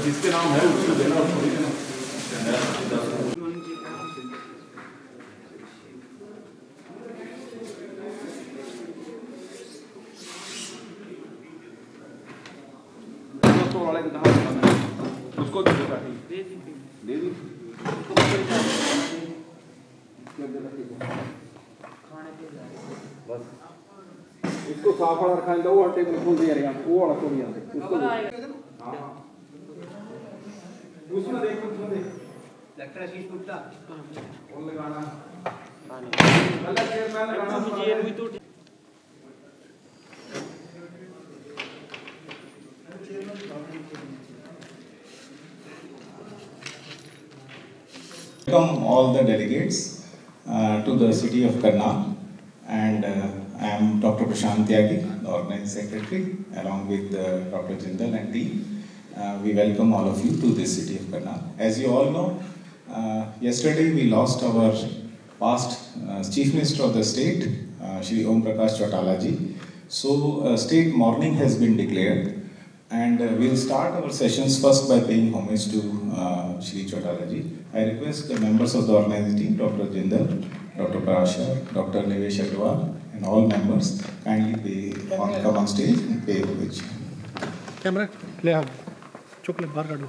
जिसके नाम है उसको देना थोड़ी देना। तो वाले कहाँ उसको दे दी बस इसको साफ वाला रखा है वो आटे को खोल दिया यार वो वाला खोल दिया उसको हां उसमें देख लेक्चर शीट टूटा और लगाना गलत चेयरमैन लगाना मुझे भी तो Welcome all the delegates to the city of Karnal, and I am Dr. Prashant Tyagi, the organizing secretary, along with Dr. Jindal and team. We welcome all of you to this city of Karnal. As you all know, yesterday we lost our past Chief Minister of the state, Shri Om Prakash Chautala ji. So state mourning has been declared, and we'll start our sessions first by paying homage to Shri Chautala ji. I request the members of the organizing team, Dr. Jindal, Dr. Parashar, Dr. Nivesh Agrawal, and all members kindly come on stage and pay homage. Camera, play out. Chocolate bar kadu.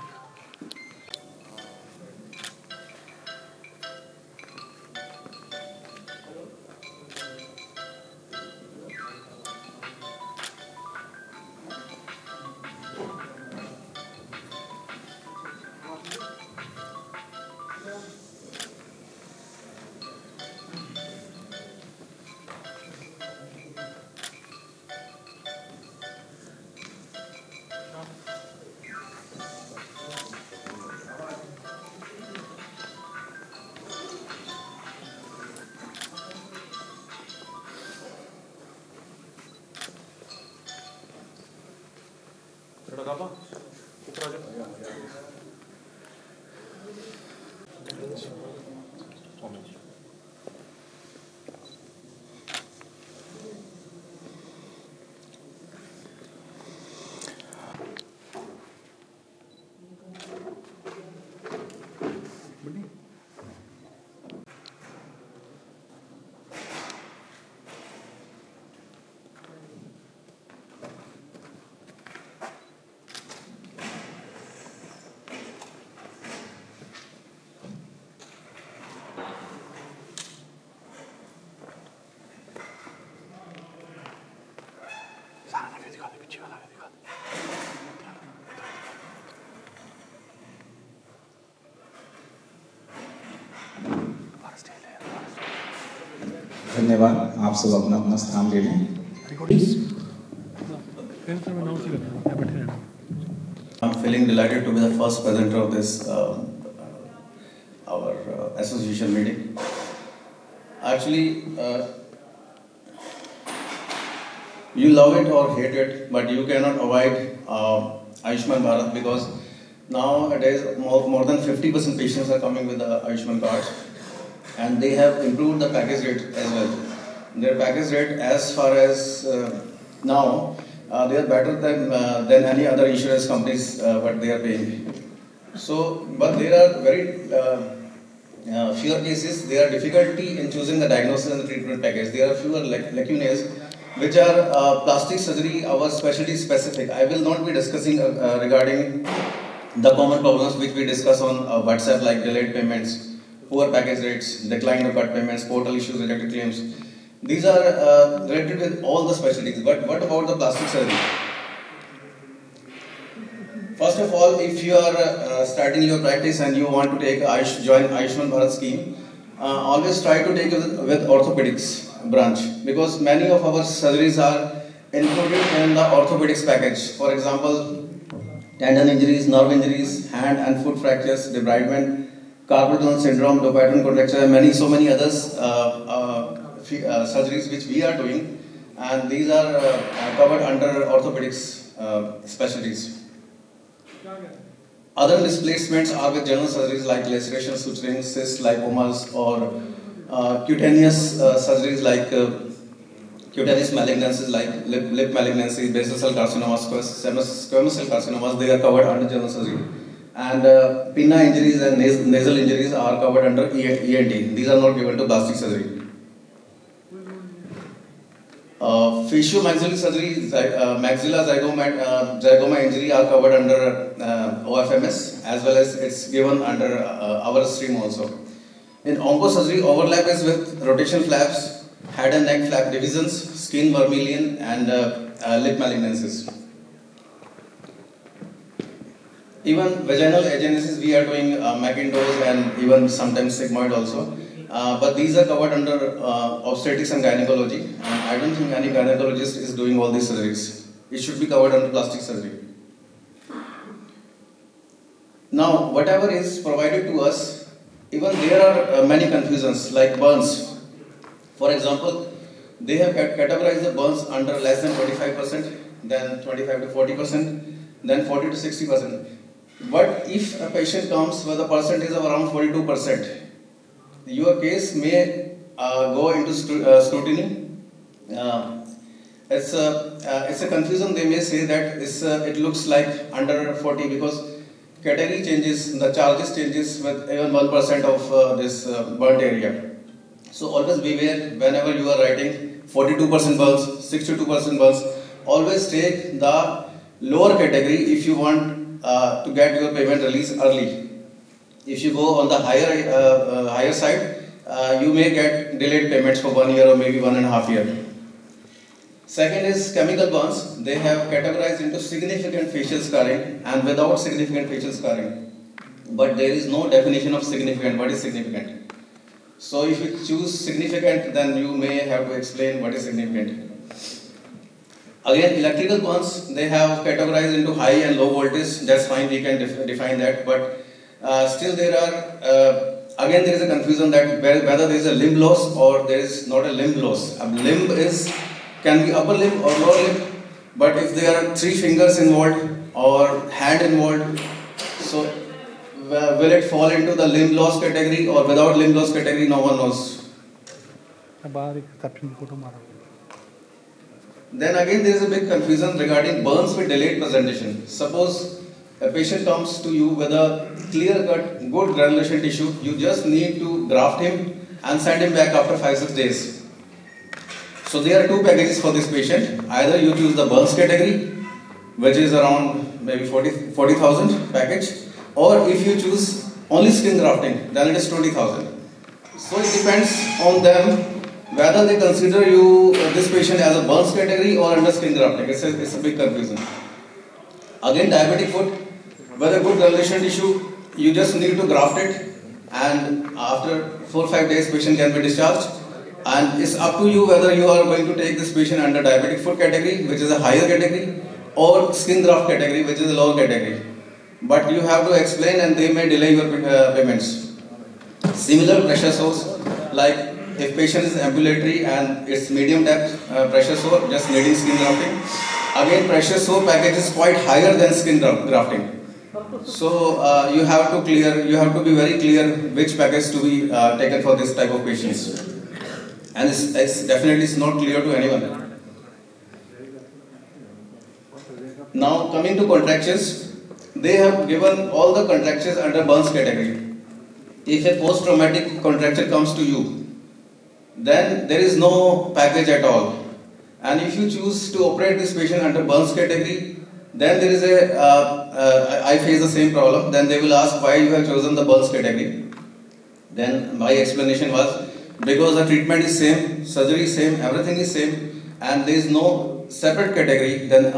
धन्यवाद। आप सब अपना अपना स्थान ले लें। I'm feeling delighted to be the first presenter of this our association meeting. Actually, you love it or hate it, but you cannot avoid Ayushman Bharat, because nowadays more than 50% patients are coming with the Ayushman cards, and they have improved the package rate as well. Their package rate, as far as now, they are better than any other insurance companies what they are paying. So, but there are very fewer cases. There are difficulty in choosing the diagnosis and the treatment package. There are fewer lacunae, which are plastic surgery, our specialty specific. I will not be discussing regarding the common problems which we discuss on WhatsApp, like delayed payments, poor package rates, decline of cut payments, portal issues, rejected claims. These are related with all the specialties. But what about the plastic surgery? First of all, if you are starting your practice and you want to take join Ayushman Bharat scheme, always try to take it with orthopedics branch, because many of our surgeries are included in the orthopedics package. For example, tendon injuries, nerve injuries, hand and foot fractures, debridement, carpal tunnel syndrome, dopamine contracture, and so many others surgeries which we are doing, and these are covered under orthopedics specialties. Other displacements are with general surgeries like laceration, suturing, cysts, lipomas, or cutaneous surgeries like cutaneous malignancies like lip malignancies, basal cell carcinomas, squamous cell carcinomas, they are covered under general surgery. And pinna injuries and nasal injuries are covered under ENT. These are not given to plastic surgery. Facial-maxillary surgery, maxilla zygoma injury are covered under OFMS, as well as it's given under our stream also. In oncosurgery, overlap is with rotation flaps, head and neck flap divisions, skin vermilion, and lip malignancies. Even vaginal agenesis, we are doing McIntosh and even sometimes sigmoid also. But these are covered under obstetrics and gynecology. And I don't think any gynecologist is doing all these surgeries. It should be covered under plastic surgery. Now, whatever is provided to us, even there are many confusions like burns. For example, they have categorized the burns under less than 25%, then 25 to 40%, then 40 to 60%. But if a patient comes with a percentage of around 42%, your case may go into scrutiny. It's a confusion. They may say that it looks like under 40 because category changes, the charges changes with even 1% of this burnt area. So always beware whenever you are writing 42% burns, 62% burns. Always take the lower category if you want to get your payment release early. If you go on the higher side, you may get delayed payments for 1 year or maybe 1.5 years. Second is chemical burns. They have categorized into significant facial scarring and without significant facial scarring. But there is no definition of significant. What is significant? So if you choose significant, then you may have to explain what is significant. Again, electrical burns, they have categorized into high and low voltage. That's fine, we can define that. But still there are, again there is a confusion that whether there is a limb loss or there is not a limb loss. A limb can be upper limb or lower limb. But if there are 3 fingers involved or hand involved, so will it fall into the limb loss category or without limb loss category? No one knows. Then again there is a big confusion regarding burns with delayed presentation. Suppose a patient comes to you with a clear-cut, good granulation tissue, you just need to graft him and send him back after 5-6 days. So there are 2 packages for this patient. Either you choose the burns category, which is around maybe 40,000 package, or if you choose only skin grafting, then it is 20,000. So it depends on them whether they consider this patient as a burns category or under skin grafting. It's a big confusion. Again, diabetic foot, with a good granulation tissue, you just need to graft it, and after 4-5 days, patient can be discharged. And it's up to you whether you are going to take this patient under diabetic foot category, which is a higher category, or skin graft category, which is a lower category. But you have to explain, and they may delay your payments. Similar pressure sores, like if patient is ambulatory and it's medium depth pressure sore, just needing skin grafting. Again, pressure sore package is quite higher than skin grafting. So you have to be very clear which package to be taken for this type of patients. And it's definitely not clear to anyone. Now coming to contractures, they have given all the contractures under burns category. If a post-traumatic contracture comes to you, then there is no package at all. And if you choose to operate this patient under burns category, then there is I face the same problem. Then they will ask why you have chosen the burns category. Then my explanation was, because the treatment is same, surgery is same, everything is same, and there is no separate category than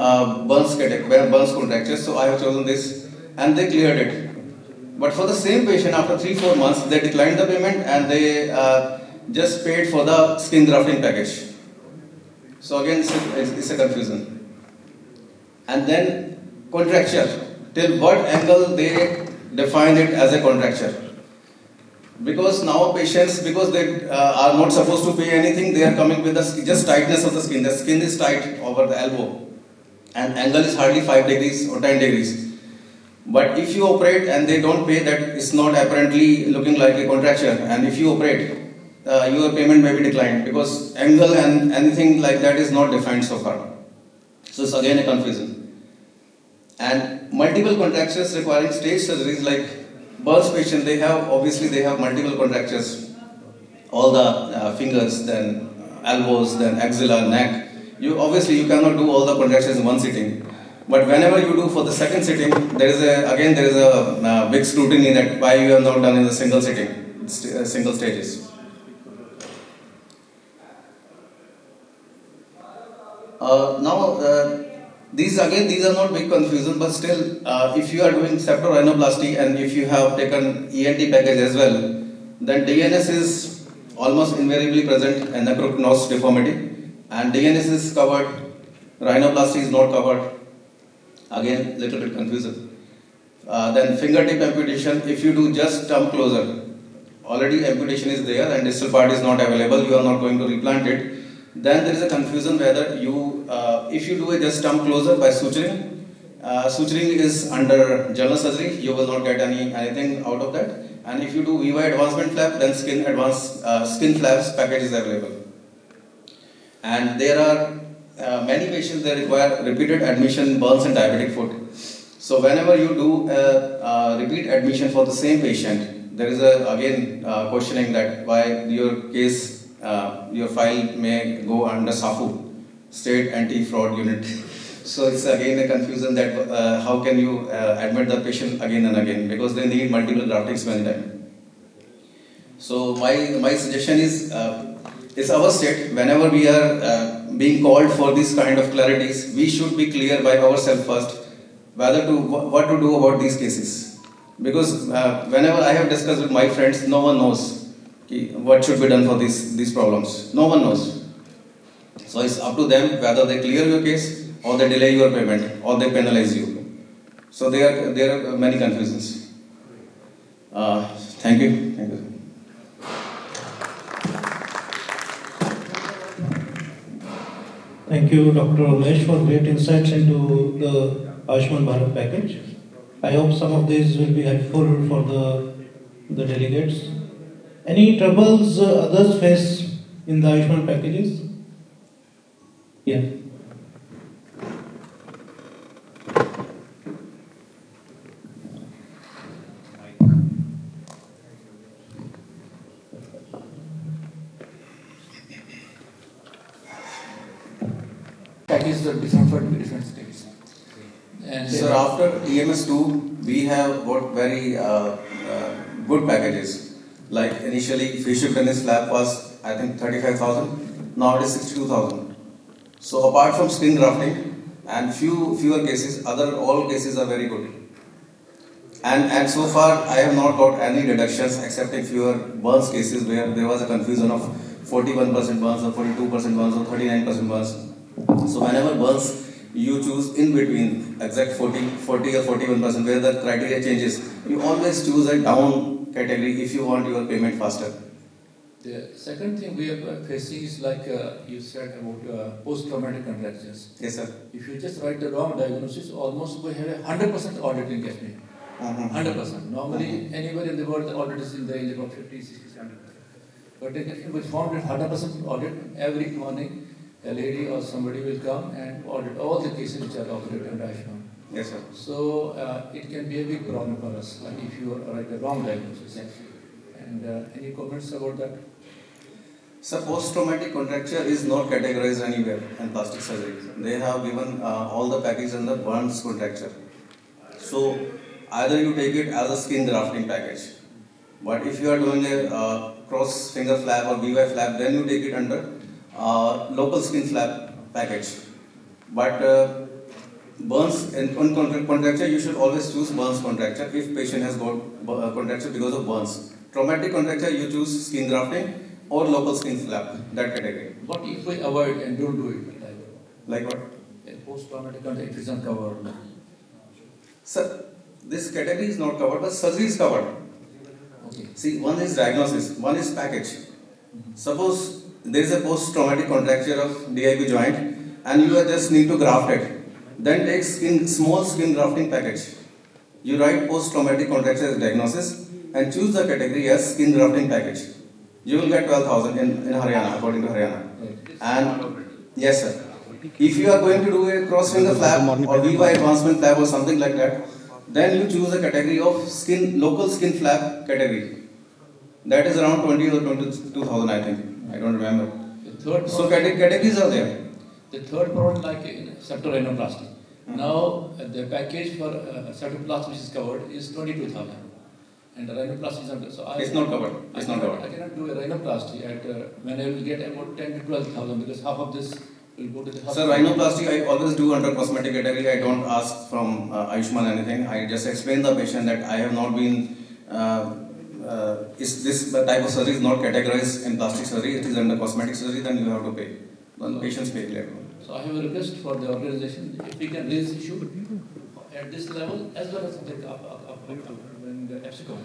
burns contractures. So I have chosen this, and they cleared it. But for the same patient, after 3-4 months, they declined the payment and they just paid for the skin grafting package. So again, it's a confusion. And then contracture. Till what angle they define it as a contracture? Because now patients, because they are not supposed to pay anything, they are coming with just tightness of the skin. The skin is tight over the elbow, and angle is hardly 5 degrees or 10 degrees. But if you operate and they don't pay, that is not apparently looking like a contracture. And if you operate, your payment may be declined because angle and anything like that is not defined so far. So it's again a confusion. And multiple contractures requiring stage surgeries like Burns patient, they have multiple contractures, all the fingers, then elbows, then axilla, neck. You cannot do all the contractions in one sitting. But whenever you do for the second sitting, there is a big scrutiny that why you have not done in the single sitting, single stages. These are not big confusion, but still, if you are doing septorhinoplasty and if you have taken ENT package as well, then DNS is almost invariably present in the crook nose deformity, and DNS is covered, rhinoplasty is not covered. Again, little bit confusion. Then fingertip amputation, if you do just thumb closer, already amputation is there and distal part is not available, you are not going to replant it. Then there is a confusion whether if you do a just thumb closer by suturing, suturing is under general surgery, you will not get anything out of that. And if you do VY advancement flap, then skin flaps package is available. And there are many patients that require repeated admission in burns and diabetic foot. So whenever you do a repeat admission for the same patient, there is again questioning that why your case, your file may go under SAFU, State Anti-Fraud Unit. So it's again a confusion that how can you admit the patient again and again, because they need multiple graftings many times. So my suggestion is, it's our state, whenever we are being called for this kind of clarities, we should be clear by ourselves first what to do about these cases. Because whenever I have discussed with my friends, no one knows what should be done for these problems. No one knows. So it's up to them whether they clear your case or they delay your payment or they penalize you. So there are many confusions. Thank you. Thank you. Thank you, Dr. Umesh, for great insights into the Ayushman Bharat package. I hope some of these will be helpful for the delegates. Any troubles others face in the Ayushman packages? Yeah. Packages are different for different states. And Sir, after EMS2, we have got very good packages. Like initially, facial tennis flap was, I think, 35,000. Now it is 62,000. So apart from skin grafting and fewer cases, all cases are very good. And so far, I have not got any reductions excepting fewer burns cases where there was a confusion of 41% burns or 42% burns or 39% burns. So whenever burns, you choose in between exact 40 or 41% where the criteria changes. You always choose a down category if you want your payment faster. the second thing we are facing is like you said about post-traumatic contractions. Yes, sir. If you just write the wrong diagnosis, almost we have a 100% audit in Kashmir. 100%. Normally, anywhere in the world, the audit is in the range of about 50, 60, 70%. But in Kashmir, we found that 100% audit. Every morning, a lady or somebody will come and audit all the cases which are operated under Ayushman. Yes, sir. So it can be a big problem for us, like if you write the wrong diagnosis. And any comments about that? So post-traumatic contracture is not categorized anywhere in plastic surgery. They have given all the package under burns contracture. So either you take it as a skin grafting package, but if you are doing a cross finger flap or VY flap, then you take it under local skin flap package. But burns and contracture, you should always choose burns contracture if patient has got contracture because of burns. Traumatic contracture, you choose skin grafting or local skin flap, that category. What if we avoid and don't do it? Like what? Post-traumatic contracture isn't covered. Sir, this category is not covered, but surgery is covered. Okay. See, one is diagnosis, one is package. Suppose there is a post-traumatic contracture of DIB joint and you just need to graft it. Then take small skin grafting package. You write post-traumatic contracture as diagnosis and choose the category as skin grafting package. you will get 12,000 in Haryana, according to Haryana. And yes, sir. If you are going to do a cross-finger flap or Viva advancement flap or something like that, then you choose a category of local skin flap category. That is around 20 or 22,000, I think. I don't remember. So categories are there. The third product, like septal rhinoplasty. Now the package for septoplasty which is covered is 22,000, and the rhinoplasty is not. So it's not covered. It's not covered. I cannot do a rhinoplasty at when I will get about 10 to 12,000 because half of this will go to the hospital. Sir, rhinoplasty I always do under cosmetic category. I don't ask from Ayushman anything. I just explain the patient that I have not been. Is this type of surgery is not categorized in plastic surgery? It is under cosmetic surgery. Then you have to pay. Then patients pay later. So I have a request for the organization, if we can raise the issue at this level as well as the Nzapscon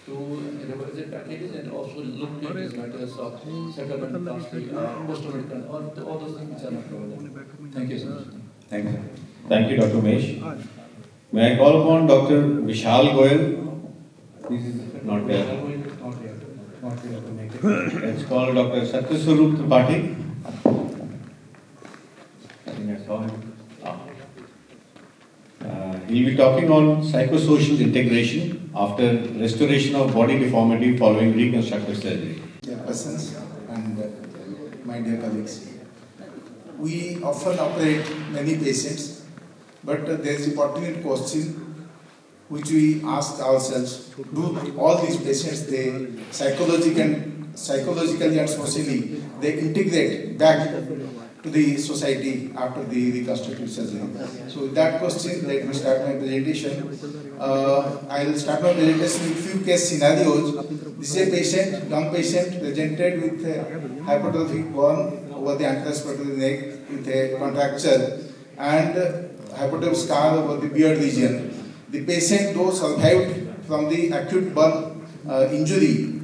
to revise the packages and also look at these matters of settlement, post-medical, all those things which are not covered. Thank you so much. Thank you. Thank you, Dr. Mesh. May I call upon Dr. Vishal Goyal? This is not there. Let's call Dr. Satyaswarup Tripathi. I think I saw him. He'll be talking on psychosocial integration after restoration of body deformity following reconstructive surgery. Dear persons and my dear colleagues, we often operate many patients, but there is a pertinent question which we ask ourselves: do all these patients they psychologically and socially they integrate back to the society after the reconstructive surgery? So with that question, let me start my presentation. I will start my presentation with few case scenarios. This is a patient, young patient, presented with hypertrophic burn over the anterospertory neck with a contracture and hypertrophic scar over the beard region. The patient, though survived from the acute burn injury,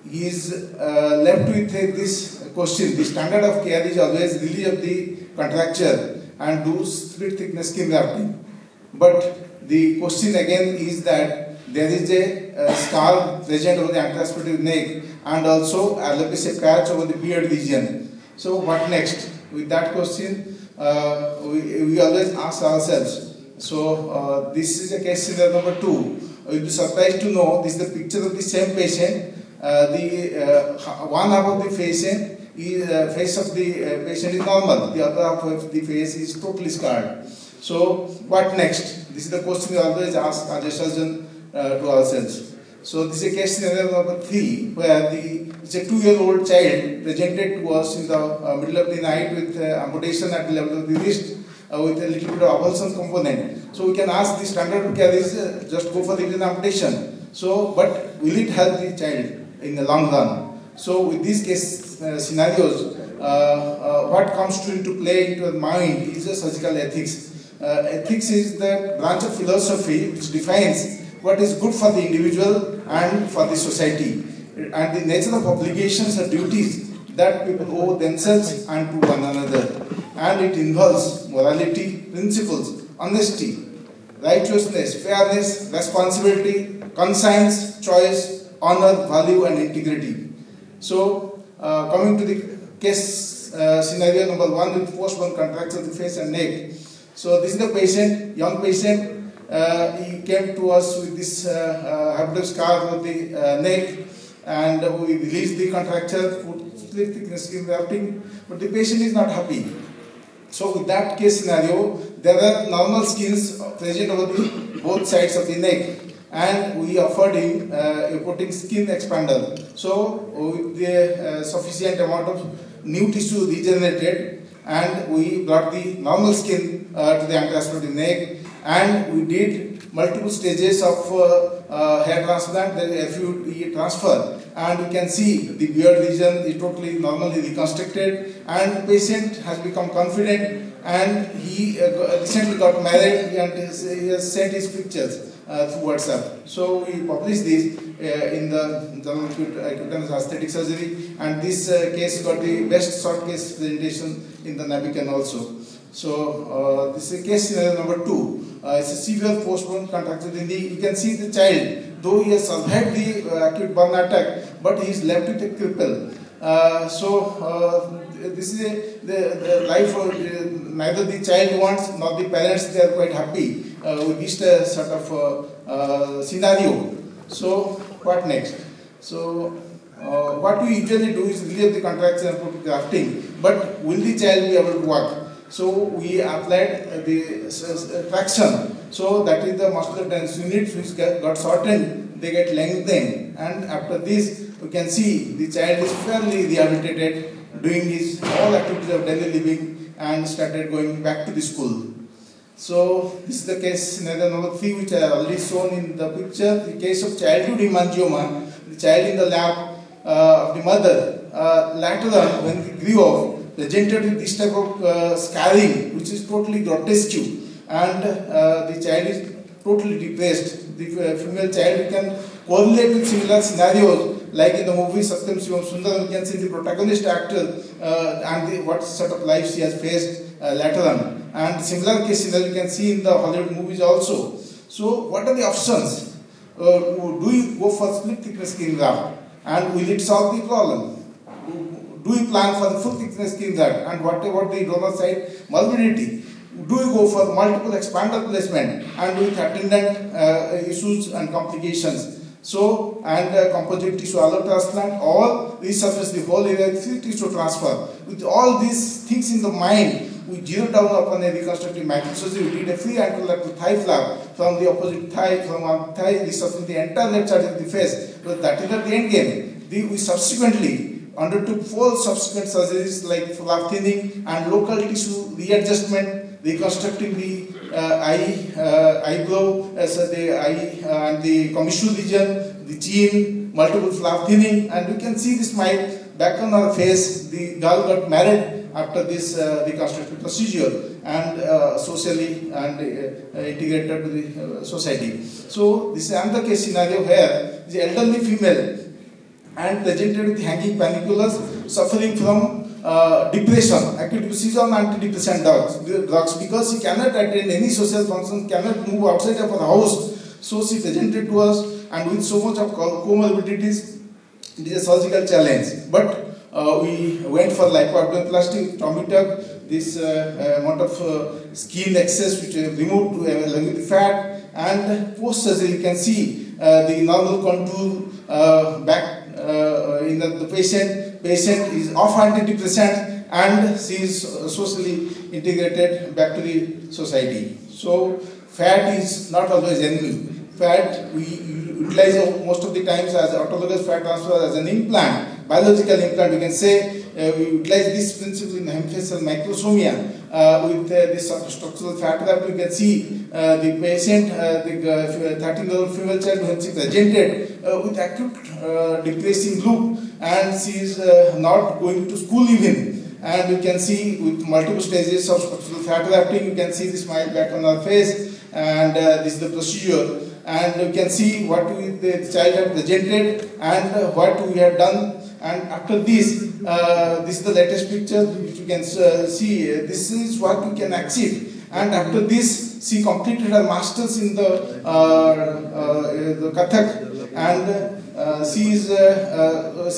he is left with this question. The standard of care is always release of the contracture and do split thickness skin grafting. But the question again is that there is a scar present over the anterospertory neck and also alopecia patch over the beard region. So what next? With that question, we always ask ourselves. So this is a case scenario number 2. You'll be surprised to know this is the picture of the same patient. One half of the face of the patient is normal, the other half of the face is totally scarred. So what next? This is the question we always ask as a surgeon to ourselves. So this is a case scenario number 3 where it's a 2-year-old child presented to us in the middle of the night with amputation at the level of the wrist with a little bit of avulsion component. So we can ask the standard of care is just go for the amputation. So but will it help the child in the long run? So with these case scenarios, what comes into play into the mind is the surgical ethics. Ethics is the branch of philosophy which defines what is good for the individual and for the society, and the nature of obligations and duties that people owe themselves and to one another. And it involves morality, principles, honesty, righteousness, fairness, responsibility, conscience, choice, honor, value and integrity. So coming to the case scenario number 1 with post-burn contracture of the face and neck. So this is the patient, young patient. He came to us with this hypertrophic scar on the neck, and we released the contracture, put split thickness skin grafting, but the patient is not happy. So with that case scenario, there are normal skins present over the both sides of the neck, and we offered him a putting skin expander. So with the sufficient amount of new tissue regenerated, and we brought the normal skin to the anterospertory neck, and we did multiple stages of hair transplant, the FUE transfer, and you can see the beard region is totally normally reconstructed, and the patient has become confident, and he recently got married, and he has sent his pictures through WhatsApp. So we published this in the Journal of Acute Aesthetic Surgery, and this case got the best short case presentation in the Nzapscon also. So this is case scenario number 2. It's a severe post-burn contracture in the. You can see the child though he has survived the acute burn attack, but he is left with a cripple. This is the life of neither the child wants nor the parents. They are quite happy with this sort of scenario. So what next? So what we usually do is relieve the contraction and put grafting, but will the child be able to walk? So we applied the traction. So that is the muscular tension units which got shortened, they get lengthened, and after this you can see the child is fairly rehabilitated, doing his all activities of daily living and started going back to the school. So this is the case scenario number 3, which I have already shown in the picture. The case of childhood hemangioma, the child in the lap of the mother, later on when he grew up, presented with this type of scarring, which is totally grotesque, and the child is totally depressed. The female child can correlate with similar scenarios, like in the movie Satyam Shivam Sundar. We can see the protagonist actor and what sort of life she has faced later on. And similar case scenario you can see in the Hollywood movies also. So what are the options? Do you go for split thickness skin graft, and will it solve the problem? Do you plan for the full thickness skin graft, and what about the donor side morbidity? Do you go for multiple expander placement and with attendant issues and complications? So, and composite tissue allotransplant, or resurface the whole area with free tissue transfer. With all these things in the mind, we zeroed down upon a reconstructive microsurgery. We did a free anterolateral thigh flap from the opposite thigh, from one thigh, resurfacing the entire left side of the face. But that is not the end game. We subsequently undertook 4 subsequent surgeries like flap thinning and local tissue readjustment, reconstructing the eyebrow, the eye and the commissure region, the chin, multiple flap thinning, and we can see the smile back on our face. The girl got married after this reconstructive procedure and socially and integrated to the society. So this is another case scenario where the elderly female and presented with hanging paniculars, suffering from depression, acute usage on antidepressant drugs, because she cannot attend any social function, cannot move outside of her house. So she presented to us, and with so much of comorbidities, it is a surgical challenge. But we went for lipoabdominoplasty, tummy tuck, this amount of skin excess which we removed to along with the fat, and post surgery you can see the normal contour back in the patient. Patient is off antidepressant and she is socially integrated back to the society. So fat is not always enemy. Fat we utilize most of the times as autologous fat transfer as an implant, biological implant. We can say we utilize this principle in hemifacial microsomia with this structural fat wrap. You can see the patient, the 13-year-old female child who is presented with acute depressing look, and she is not going to school even. And you can see with multiple stages of structural fat wrapping, you can see the smile back on her face, and this is the procedure. And you can see what the child had presented and what we had done. And after this, this is the latest picture which you can see. This is what we can achieve. And after this, she completed her masters in the Kathak, and she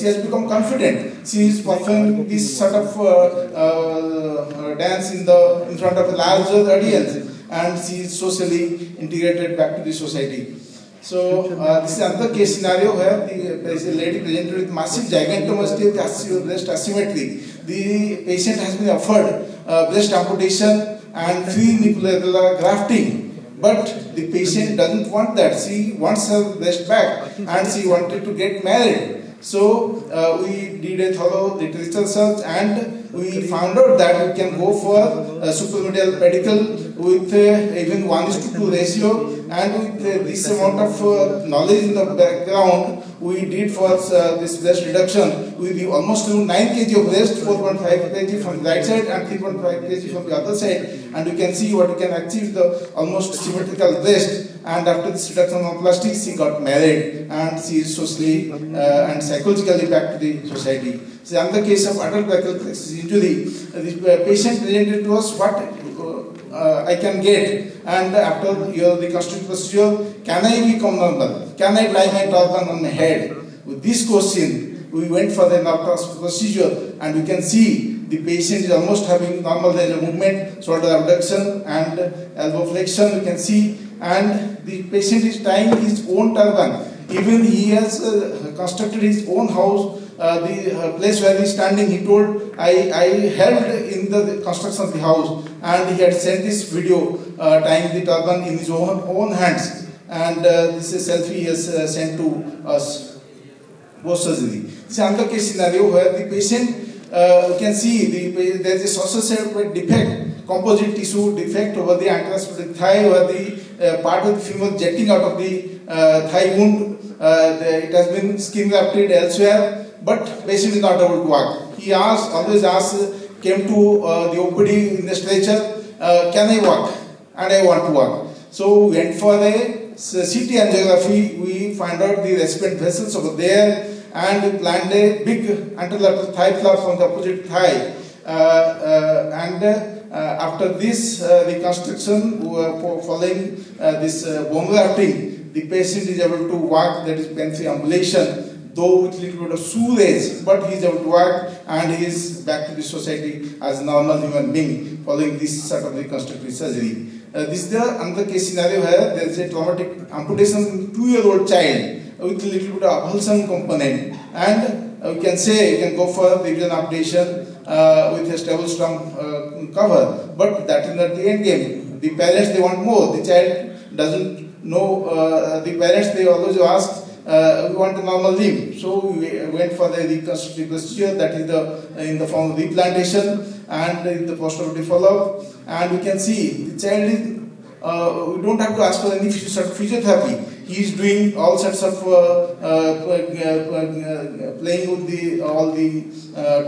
has become confident. She is performing this sort of dance in front of a larger audience, and she is socially integrated back to the society. So this is another case scenario where there is a lady presented with massive gigantomasty of the breast asymmetry. The patient has been offered breast amputation and free nipple grafting, but the patient doesn't want that. She wants her breast back and she wanted to get married. So we did a thorough literature search and we found out that we can go for supramendial pedicle with even 1:2 ratio, and with this amount of knowledge in the background, we did for this breast reduction with the almost 9 kg of breast, 4.5 kg from the right side and 3.5 kg from the other side, and you can see what you can achieve, the almost symmetrical breast. And after this reduction of plastic, she got married and she is socially and psychologically back to the society. So another case of adult brachial plexus injury. The patient presented to us I can get, and after your reconstructive procedure, can I become normal? Can I tie my turban on my head? With this question, we went for the Nzapscon procedure, and we can see the patient is almost having normal range of movement, shoulder abduction and elbow flexion, we can see, and the patient is tying his own turban. Even he has constructed his own house, the place where he is standing, he told, I helped in the construction of the house, and he had sent this video tying the turban in his own hands, and this is selfie he has sent to us post-surgery. This is another case scenario where the patient, you can see there is a associated defect, composite tissue defect over the anterospheric thigh, where the part of the femur jetting out of the thigh wound. It has been skin grafted elsewhere, but patient is not able to walk. He always came to the OPD in the stretcher, can I walk? And I want to walk. So we went for a CT angiography, we find out the recipient vessels over there, and we planned a big anterolateral thigh flap from the opposite thigh. After this reconstruction, following this bone grafting, the patient is able to walk, that is pain-free ambulation, though with little bit of shoelace, but he is able to walk, and he is back to the society as a normal human being following this sort of reconstructive surgery. This is another case scenario where there is a traumatic amputation in a 2-year-old child with a little bit of avulsion component, and we can say you can go for revision amputation with a stable strong cover, but that is not the end game. The parents, they want more. The child doesn't know. The parents, they always ask, we want a normal limb. So we went for the reconstructive procedure, that is in the form of replantation and in the post-operative follow-up. And we can see the child is, we don't have to ask for any physiotherapy. He is doing all sorts of playing with all the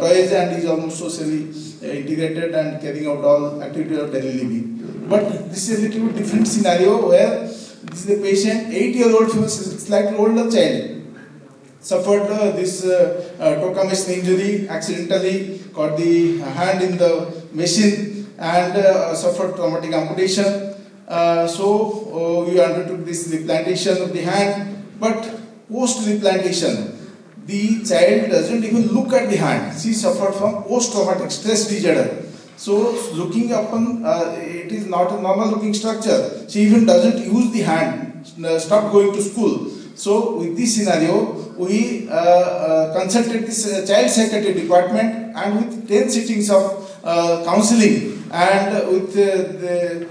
toys, and he is almost socially integrated and carrying out all activities of daily living. But this is a little bit different scenario where this is a patient, 8-year-old, slightly older child, suffered this toka machine injury, accidentally got the hand in the machine, and suffered traumatic amputation. So we undertook this replantation of the hand, but post-replantation, the child doesn't even look at the hand. She suffered from post-traumatic stress disorder. So looking upon, it is not a normal looking structure. She even doesn't use the hand, stopped going to school. So with this scenario, we consulted this child psychiatry department, and with 10 sittings of counseling and with the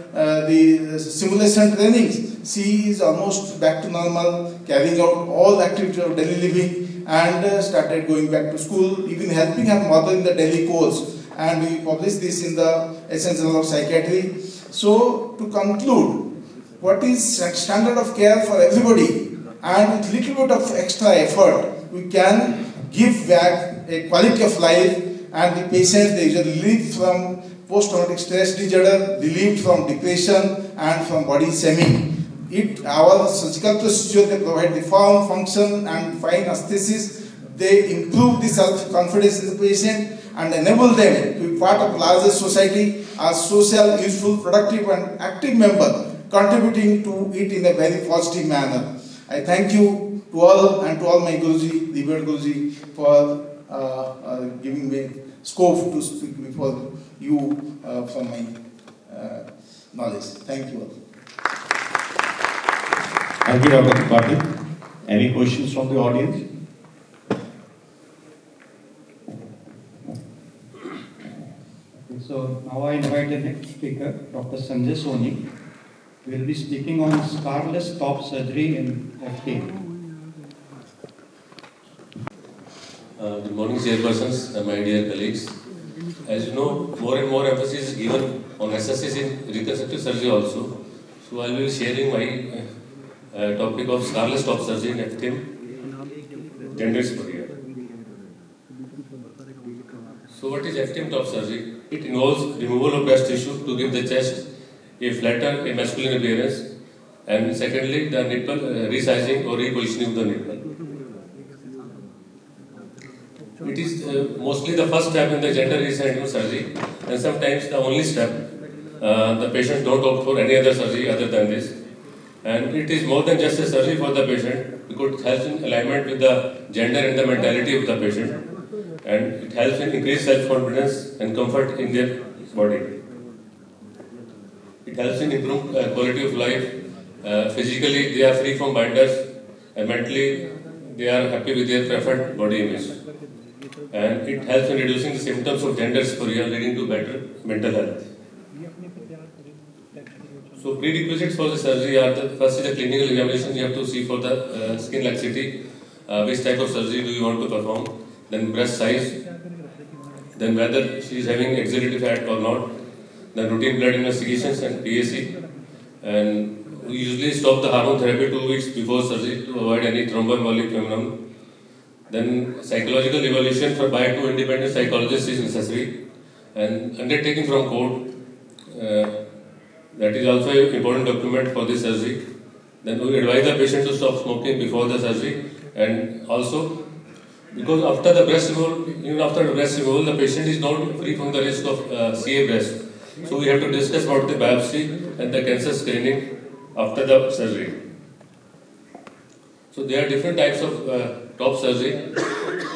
simulation trainings, she is almost back to normal, carrying out all activities of daily living, and started going back to school, even helping her mother in the daily course. And we published this in the Essential of Psychiatry. So to conclude, what is standard of care for everybody, and with little bit of extra effort, we can give back a quality of life, and the patients, they usually relieved from post-traumatic stress disorder, relieved from depression and from body shaming. Our surgical procedure, they provide the form, function and fine aesthesis. They improve the self-confidence in the patient and enable them to be part of larger society as social, useful, productive and active member, contributing to it in a very positive manner. I thank you to all, and to all my Guruji, the Revered Guruji, for giving me scope to speak before you from my knowledge. Thank you all. Thank you, Dr. Tripathi. Any questions from the audience? So now I invite the next speaker, Dr. Sanjay Soni. We will be speaking on scarless top surgery in FT. Good morning, chairpersons and my dear colleagues. As you know, more and more emphasis is given on SSS in reconstructive surgery also. So I will be sharing my topic of scarless top surgery in FTM, gender dysphoria. So what is FTM top surgery? It involves removal of breast tissue to give the chest a flatter, a masculine appearance, and secondly, the nipple resizing or repositioning of the nipple. It is mostly the first step in the gender reassignment surgery, and sometimes the only step. the patients don't opt for any other surgery other than this. And it is more than just a surgery for the patient, because it helps in alignment with the gender and the mentality of the patient. And it helps in increased self-confidence and comfort in their body. It helps in improve quality of life. Physically, they are free from binders, and mentally, they are happy with their preferred body image. And it helps in reducing the symptoms of gender dysphoria, leading to better mental health. So prerequisites for the surgery are first is the clinical examination. You have to see for the skin laxity, which type of surgery do you want to perform, then breast size, then whether she is having axillary fat or not, then routine blood investigations and PAC, and we usually stop the hormone therapy 2 weeks before surgery to avoid any thromboembolic phenomenon. Then psychological evaluation by 2 independent psychologists is necessary, and undertaking from court. That is also an important document for this surgery. Then we advise the patient to stop smoking before the surgery, and also because after the breast removal, even after the breast removal, the patient is not free from the risk of CA breast. So we have to discuss about the biopsy and the cancer screening after the surgery. So there are different types of top surgery,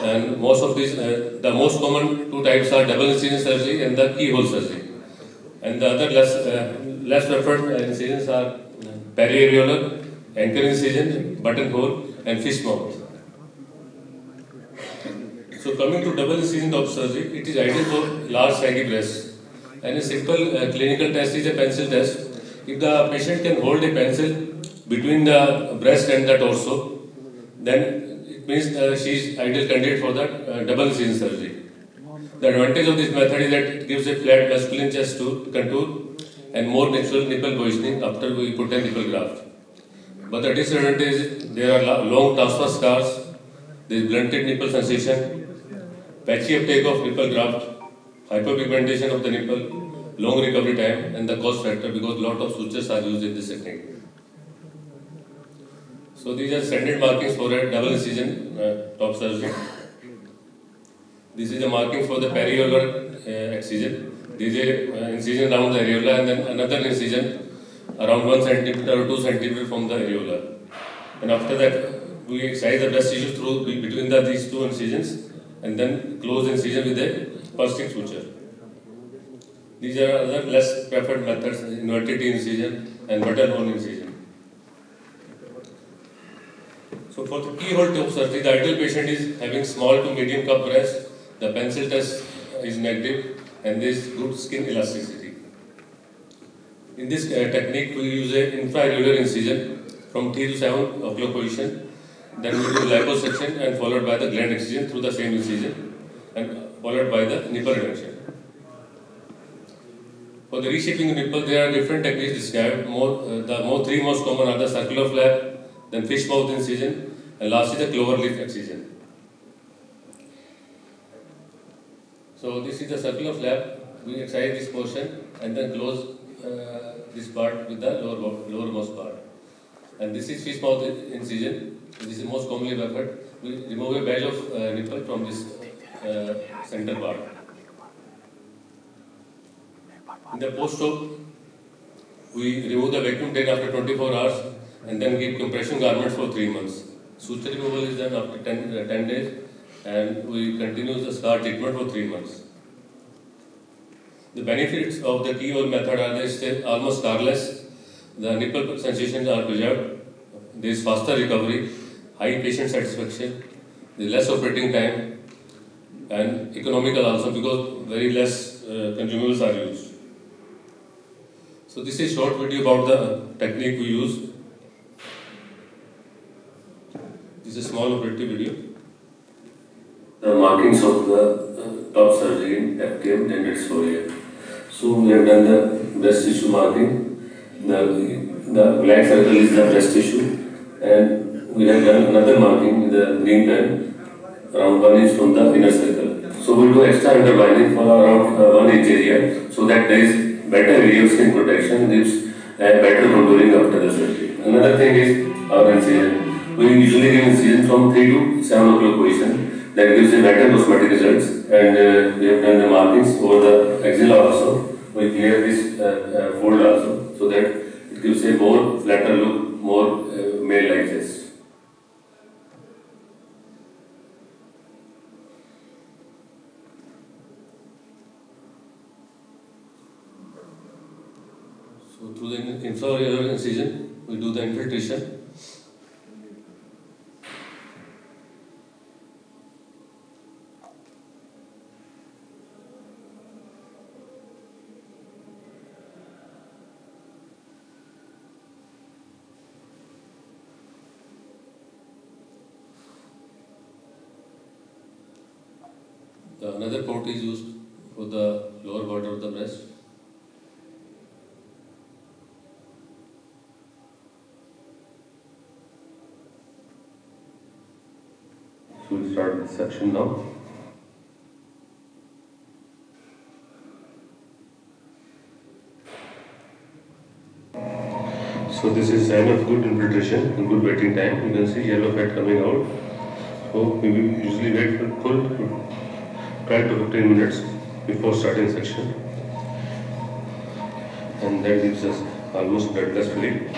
and most of these, the most common 2 types are double incision surgery and the keyhole surgery. And the other less preferred incisions are periareolar, anchor incision, buttonhole, and fish mouth. So coming to double incision top surgery, it is ideal for large saggy breasts. And a simple clinical test is a pencil test. If the patient can hold a pencil between the breast and the torso, then it means she is ideal candidate for the double incision surgery. The advantage of this method is that it gives a flat masculine chest contour and more natural nipple positioning after we put a nipple graft. But the disadvantage is there are long transfer scars, there is blunted nipple sensation, patchy uptake of nipple graft, hyperpigmentation of the nipple, long recovery time, and the cost factor because a lot of sutures are used in this technique. So these are standard markings for a double incision top surgery. This is the marking for the periolar excision. This is an incision around the areola, and then another incision around 1 centimeter or 2 centimeter from the areola. And after that, we excise the breast tissue through between these 2 incisions, and then close incision with a persisting suture. These are other less preferred methods: inverted T incision and buttonhole incision. So for the keyhole top surgery, the ideal patient is having small to medium cup breast. The pencil test is negative, and there is good skin elasticity. In this technique, we use an infraareolar incision from 3 to 7 o'clock position. Then we do liposuction and followed by the gland excision through the same incision, and followed by the nipple reduction. For the reshaping the nipple, there are different techniques described. The 3 most common are the circular flap, then fish mouth incision, and last is the clover leaf excision. So this is the circular flap. We excise this portion and then close this part with the lowermost part. And this is fish mouth incision. This is most commonly preferred. We remove a badge of nipple from this center part. In the post-op, we remove the vacuum tape after 24 hours and then give compression garments for 3 months. Suture removal is done after 10 days, and we continue the scar treatment for 3 months. The benefits of the keyhole method are they stay almost scarless, the nipple sensations are preserved, there is faster recovery, high patient satisfaction, there is less operating time, and economical also because very less consumables are used. So this is a short video about the technique we use. This is a small operative video. The markings of the top surgery in FTM gender dysphoria. So we have done the breast tissue marking. The black circle is the breast tissue, and we have done another marking with the green pen around 1 inch from the inner circle. So we do extra underlining for around 1 inch area, so that there is better area of skin protection, gives better contouring after the surgery. Another thing is our incision. We usually give incision from 3 to 7 o'clock position. That gives a better cosmetic results, and we have done the markings over the axilla also we clear this fold also, so that it gives a more flatter look, more male-like face. So through the inferior incision, we do the infiltration. Another port is used for the lower border of the breast. So we start with section now. So this is sign of good infiltration and good waiting time. You can see yellow fat coming out. So we will usually wait for full 12 to 15 minutes before starting section, and that gives us almost bloodless fluid.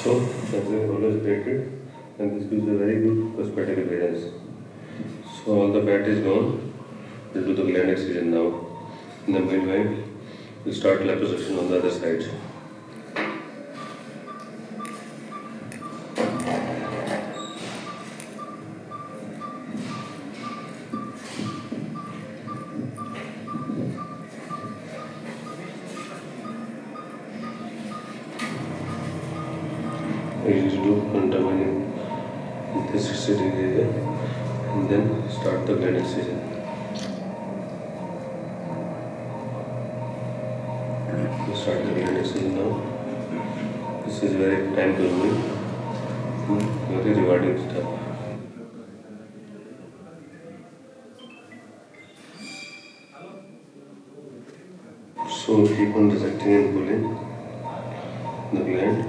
So that's always rated, and this gives a very good cosmetic appearance. So all the fat is gone. We'll do the gland excision now. In the meanwhile, we'll start liposuction on the other side. I usually do contamine this sitting area and then start the gland excision. Start the gland excision now. This is very time consuming, very rewarding stuff. So keep on dissecting and pulling the gland.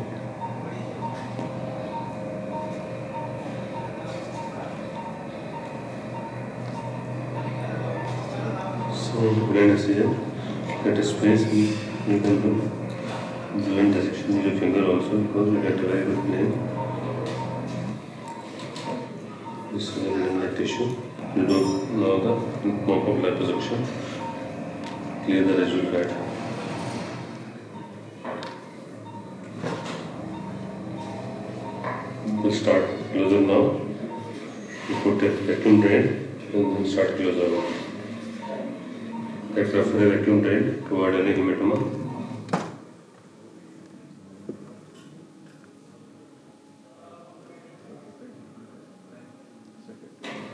So gland excision, let us space. You can do blunt dissection with your finger also, because we get a very good plane. This is the glandular tissue. You do now the mop of liposuction. Clear the residual fat. We'll start closer now. You put a vacuum drain and then start closer. I prefer a vacuum drain to avoid any hematoma.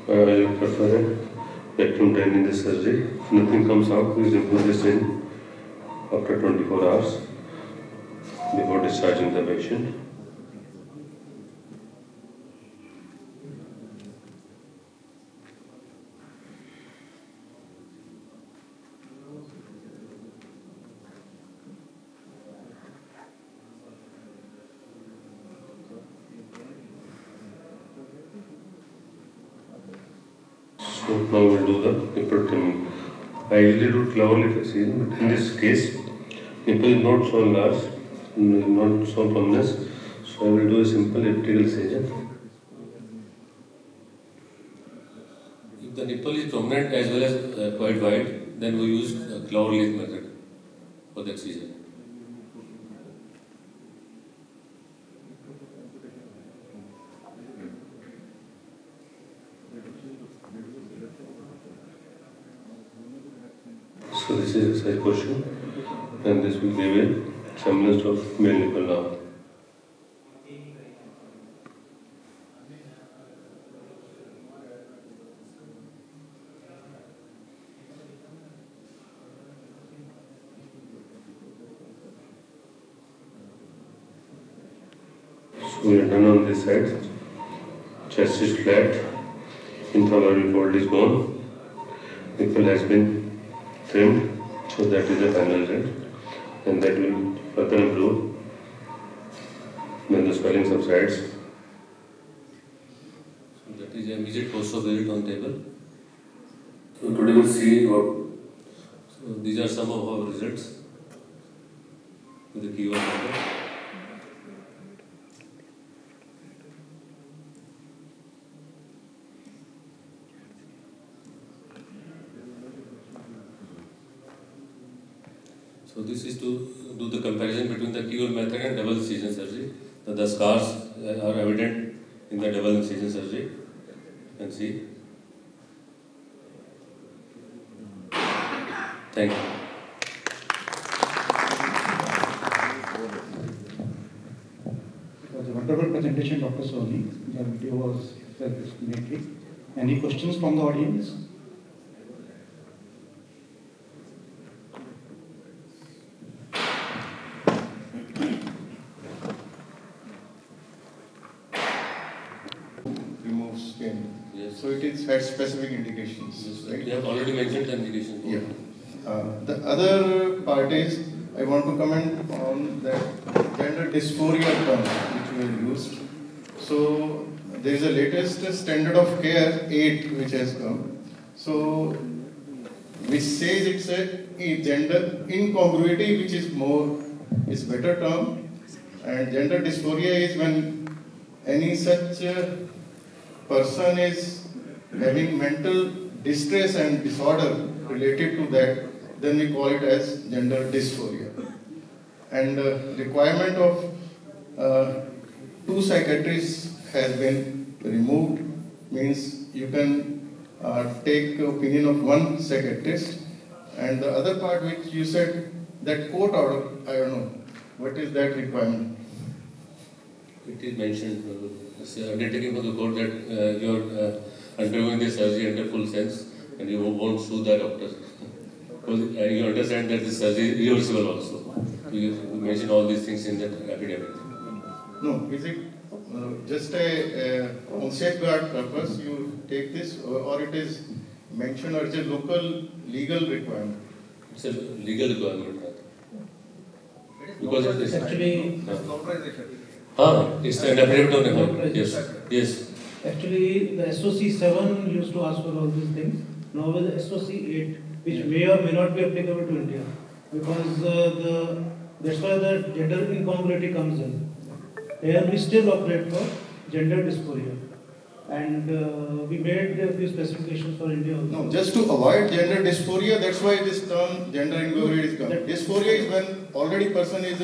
I prefer a vacuum drain in this surgery. If nothing comes out, we remove this in after 24 hours before discharging the patient. So now we'll do the nipple trimming. I usually do clover leaf excision, but in this case, nipple is not so large, not so prominent, so I will do a simple epididymal excision. If the nipple is prominent as well as quite wide, then we use the clover leaf method for the excision. So this is the side portion, and this will give a semblance of male nipple now. So we are done on this side. Chest is flat, infralateral fold is gone, nipple has been trimmed, So that is the final result, and that will further improve when the swelling subsides. So that is the immediate post of visit on table. So today we'll see what. So these are some of our results with the keyword method. So this is to do the comparison between the keyhole method and double incision surgery. The scars are evident in the double incision surgery. You can see. Thank you. It was a wonderful presentation, Dr. Soni. The video was self-explanatory. Any questions from the audience? Remove skin. Yes. So it is had specific indications, Yes, right? you have already mentioned the indications. Yeah. The other part is, I want to comment on that gender dysphoria term which we have used. So there is a latest standard of care 8 which has come. So which says it's a gender incongruity, which is better term, and gender dysphoria is when any such person is having mental distress and disorder related to that, then we call it as gender dysphoria. And requirement of 2 psychiatrists has been removed, means you can take opinion of 1 psychiatrist. And the other part which you said, that court order, I don't know, what is that requirement? It is mentioned, undertaking for the court that you are undergoing the surgery under full sense and you won't sue the doctor. Because you understand that the surgery is reversible also. You mention all these things in that affidavit. No, is it just on safeguard purpose you take this, or it is mentioned as a local legal requirement? It's a legal requirement. Because it is Actually, it's an affidavit on record. Yes. Yes. Actually, the SOC 7 used to ask for all these things. Now with the SOC 8, which may or may not be applicable to India, because that's why the gender incongruity comes in. Here we still operate for gender dysphoria, and we made a few specifications for India also. No, just to avoid gender dysphoria, that's why this term gender incongruity is coming. Dysphoria is when already person is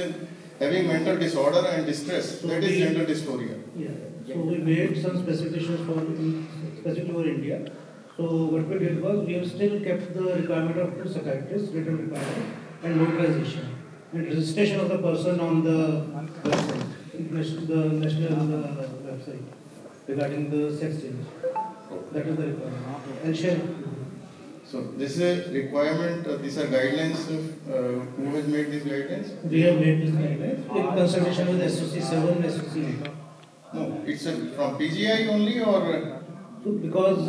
having mental disorder and distress. So that is gender dysphoria. Yeah. So we made some specifications specifically for India. So what we did was we have still kept the requirement of 2 psychiatrists, written requirement, and notarization and registration of the person on the website, the national website regarding the sex change. That is the requirement. And share. So this is a requirement. These are guidelines. Who has made these guidelines? We have made these guidelines in consultation with SOC 7 and SOC 8. No, it's from PGI only, or? So because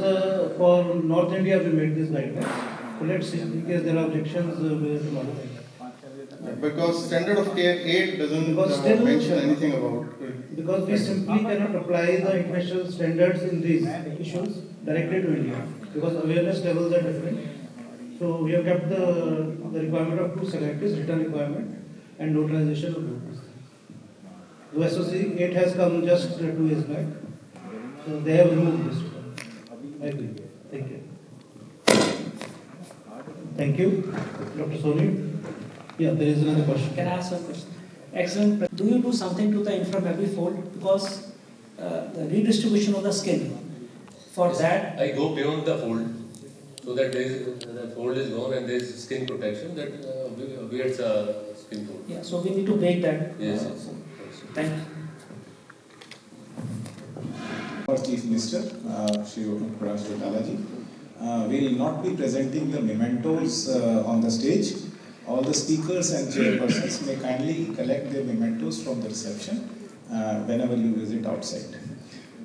for North India we made this guidelines. So let's see, in case there are objections, we will modify that. Because standard of care 8 doesn't mention anything about it. Because we simply cannot apply the international standards in these issues directly to India. Because awareness levels are different. So we have kept the requirement of 2 psychiatrists, written requirement, and notarization of both. The SOC 8 has come just 2 years back. So they have removed this. I agree. Thank you. Thank you. Dr. Soni. Yeah, there is another question. Can I ask a question? Excellent. Do you do something to the inframammary fold? Because the redistribution of the skin, for that... I go beyond the fold, so that the fold is gone and there is skin protection that obviates skin fold. Yeah, so we need to break that. Yes. Thank you. Our Chief Minister, Shri Rashtra Balaji, will not be presenting the mementos on the stage. All the speakers and chairpersons may kindly collect their mementos from the reception whenever you visit outside.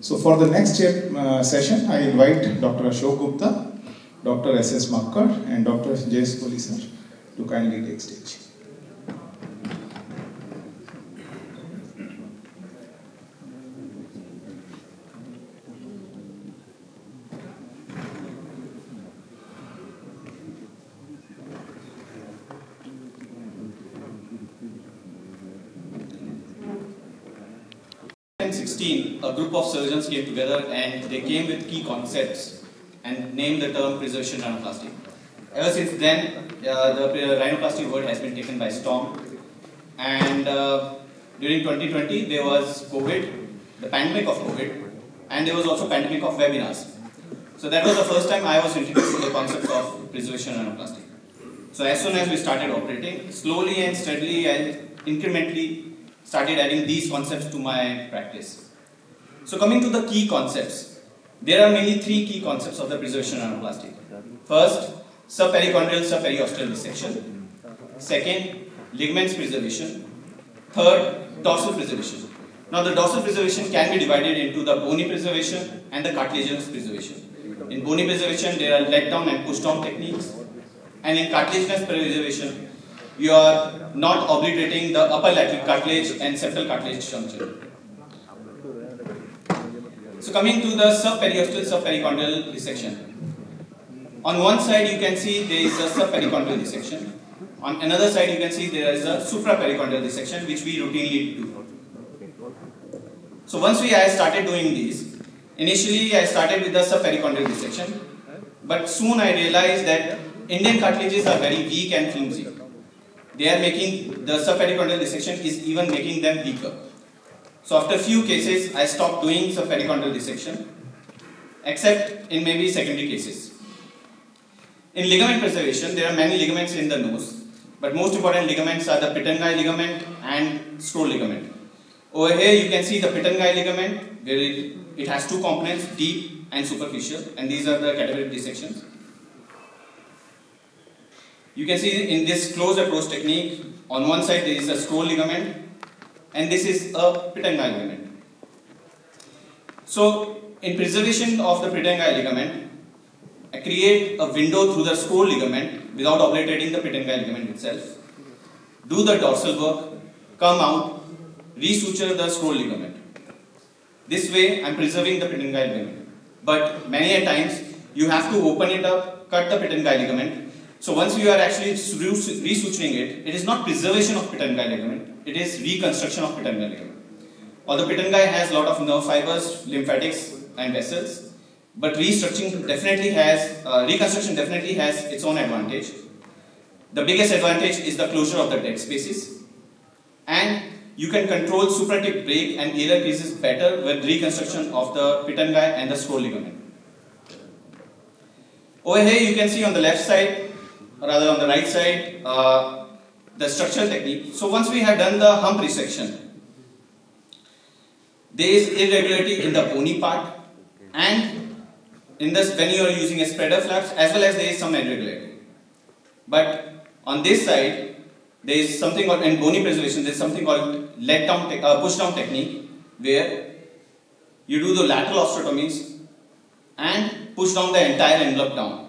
So for the next session, I invite Dr. Ashok Gupta, Dr. S.S. Makkar and Dr. J.S. Kohli sir to kindly take stage. In 2016, a group of surgeons came together and they came with key concepts and named the term preservation rhinoplasty. Ever since then, the rhinoplasty word has been taken by storm. And during 2020, there was COVID, the pandemic of COVID, and there was also pandemic of webinars. So that was the first time I was introduced to the concept of preservation rhinoplasty. So as soon as we started operating, slowly and steadily and incrementally started adding these concepts to my practice. So coming to the key concepts, there are mainly three key concepts of the preservation rhinoplasty. First, subperichondrial subperiosteal dissection. Second, ligaments preservation. Third, dorsal preservation. Now the dorsal preservation can be divided into the bony preservation and the cartilaginous preservation. In bony preservation, there are let down and push down techniques. And in cartilaginous preservation, you are not obliterating the upper lateral cartilage and septal cartilage junction. So coming to the subperiosteal subperichondrial dissection. On one side you can see there is a subperichondrial dissection. On another side you can see there is a supraperichondrial dissection which we routinely do. So once I started doing these, initially I started with the subperichondrial dissection, but soon I realized that Indian cartilages are very weak and flimsy. They are making, the subperichondrial dissection is even making them weaker. So after a few cases, I stopped doing subperichondrial dissection, except in maybe secondary cases. In ligament preservation, there are many ligaments in the nose, but most important ligaments are the Pittengai ligament and scroll ligament. Over here you can see the Pittengai ligament, where it has two components, deep and superficial, and these are the cadaveric dissections. You can see in this close approach technique, on one side there is a scroll ligament and this is a Pittengai ligament. So in preservation of the Pittengai ligament, I create a window through the scroll ligament without obliterating the Pittengai ligament itself, do the dorsal work, come out, resuture the scroll ligament. This way I am preserving the Pittengai ligament. But many a times you have to open it up, cut the Pittengai ligament. So once you are actually resuturing it, it is not preservation of Pittengai ligament, it is reconstruction of Pittengai ligament. Although Pittengai has a lot of nerve fibers, lymphatics and vessels, but reconstruction definitely has its own advantage. The biggest advantage is the closure of the dead spaces, and you can control supratip break and alar creases better with reconstruction of the Pittengai and the scroll ligament. Over here you can see on the left side, or rather on the right side, the structural technique. So once we have done the hump resection, there is irregularity in the bony part, and in this when you are using a spreader flaps, as well as there is some irregularity. But on this side, there is something called, in bony preservation, there is something called let down, push down technique, where you do the lateral osteotomies and push down the entire envelope down.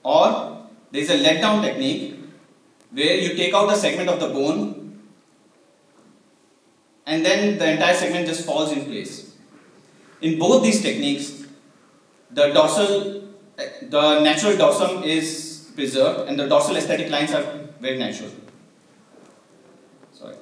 Or there is a let down technique where you take out a segment of the bone and then the entire segment just falls in place. In both these techniques, the natural dorsum is preserved and the dorsal aesthetic lines are very natural. Sorry.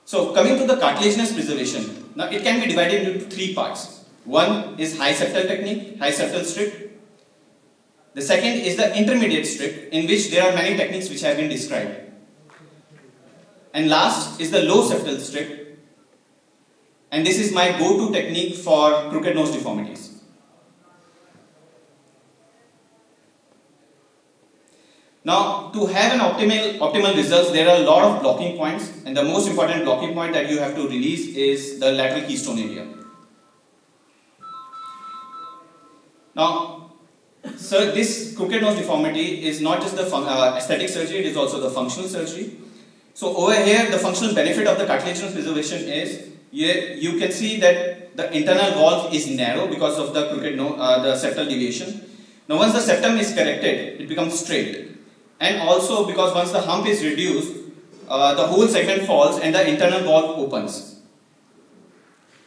So coming to the cartilaginous preservation, now it can be divided into three parts. One is high septal technique, high septal strip. The second is the intermediate strip, in which there are many techniques which have been described. And last is the low septal strip, and this is my go-to technique for crooked nose deformities. Now, to have an optimal results, there are a lot of blocking points, and the most important blocking point that you have to release is the lateral keystone area. Now, so this crooked nose deformity is not just the aesthetic surgery, it is also the functional surgery. So over here, the functional benefit of the cartilaginous preservation is, you can see that the internal valve is narrow because of the crooked the septal deviation. Now once the septum is corrected, it becomes straight. And also because once the hump is reduced, the whole segment falls and the internal valve opens.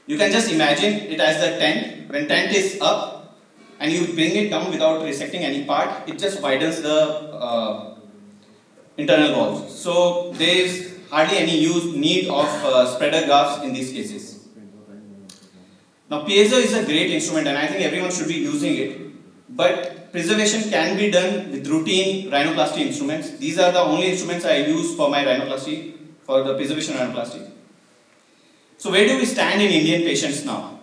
You can just imagine it as the tent. When tent is up and you bring it down without resecting any part, it just widens the internal valve. So there is hardly any need of spreader grafts in these cases. Now piezo is a great instrument and I think everyone should be using it. But preservation can be done with routine rhinoplasty instruments. These are the only instruments I use for my rhinoplasty, for the preservation rhinoplasty. So where do we stand in Indian patients now?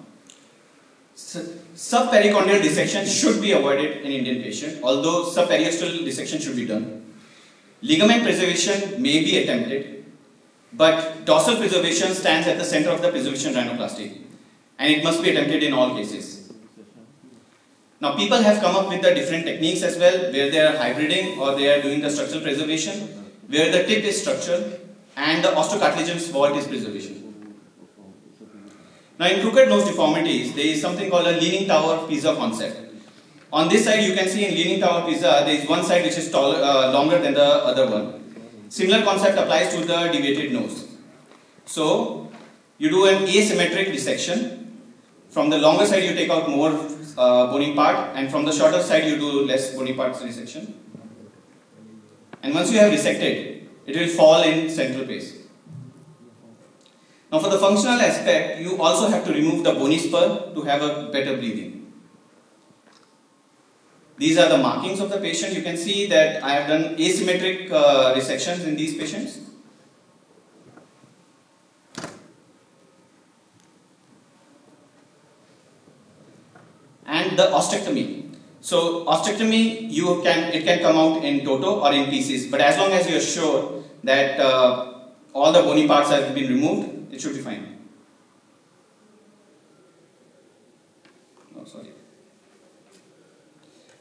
Subpericorneal dissection should be avoided in Indian patient, although subperiosteal dissection should be done. Ligament preservation may be attempted, but dorsal preservation stands at the center of the preservation rhinoplasty, and it must be attempted in all cases. Now people have come up with the different techniques as well, where they are hybriding or they are doing the structural preservation, where the tip is structural and the osteocartilaginous vault is preservation. Now in crooked nose deformities, there is something called a leaning tower pizza concept. On this side you can see in leaning tower pizza, there is one side which is longer than the other one. Similar concept applies to the deviated nose. So you do an asymmetric dissection. From the longer side you take out more bony part, and from the shorter side you do less bony parts resection. And once you have resected, it will fall in central base. Now for the functional aspect, you also have to remove the bony spur to have a better breathing. These are the markings of the patient. You can see that I have done asymmetric resections in these patients. And the ostectomy. So ostectomy, it can come out in toto or in pieces, but as long as you are sure that all the bony parts have been removed, it should be fine. Oh, sorry.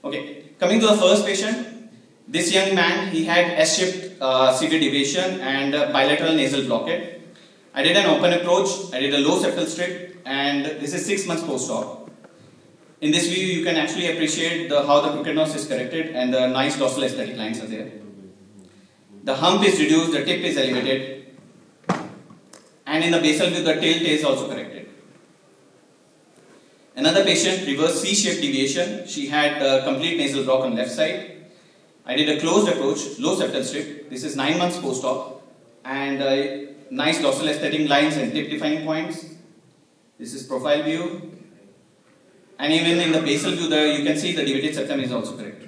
Okay, coming to the first patient, this young man, he had S-shaped severe deviation and bilateral nasal blockade. I did an open approach, I did a low septal strip, and this is 6 months post-op. In this view, you can actually appreciate how the crooked nose is corrected and the nice dorsal aesthetic lines are there. The hump is reduced, the tip is elevated, and in the basal view, the tail is also corrected. Another patient, reverse C-shaped deviation. She had complete nasal block on left side. I did a closed approach, low septal strip. This is 9 months post-op, and nice dorsal aesthetic lines and tip defining points. This is profile view. And even in the basal view, you can see the deviated septum is also correct.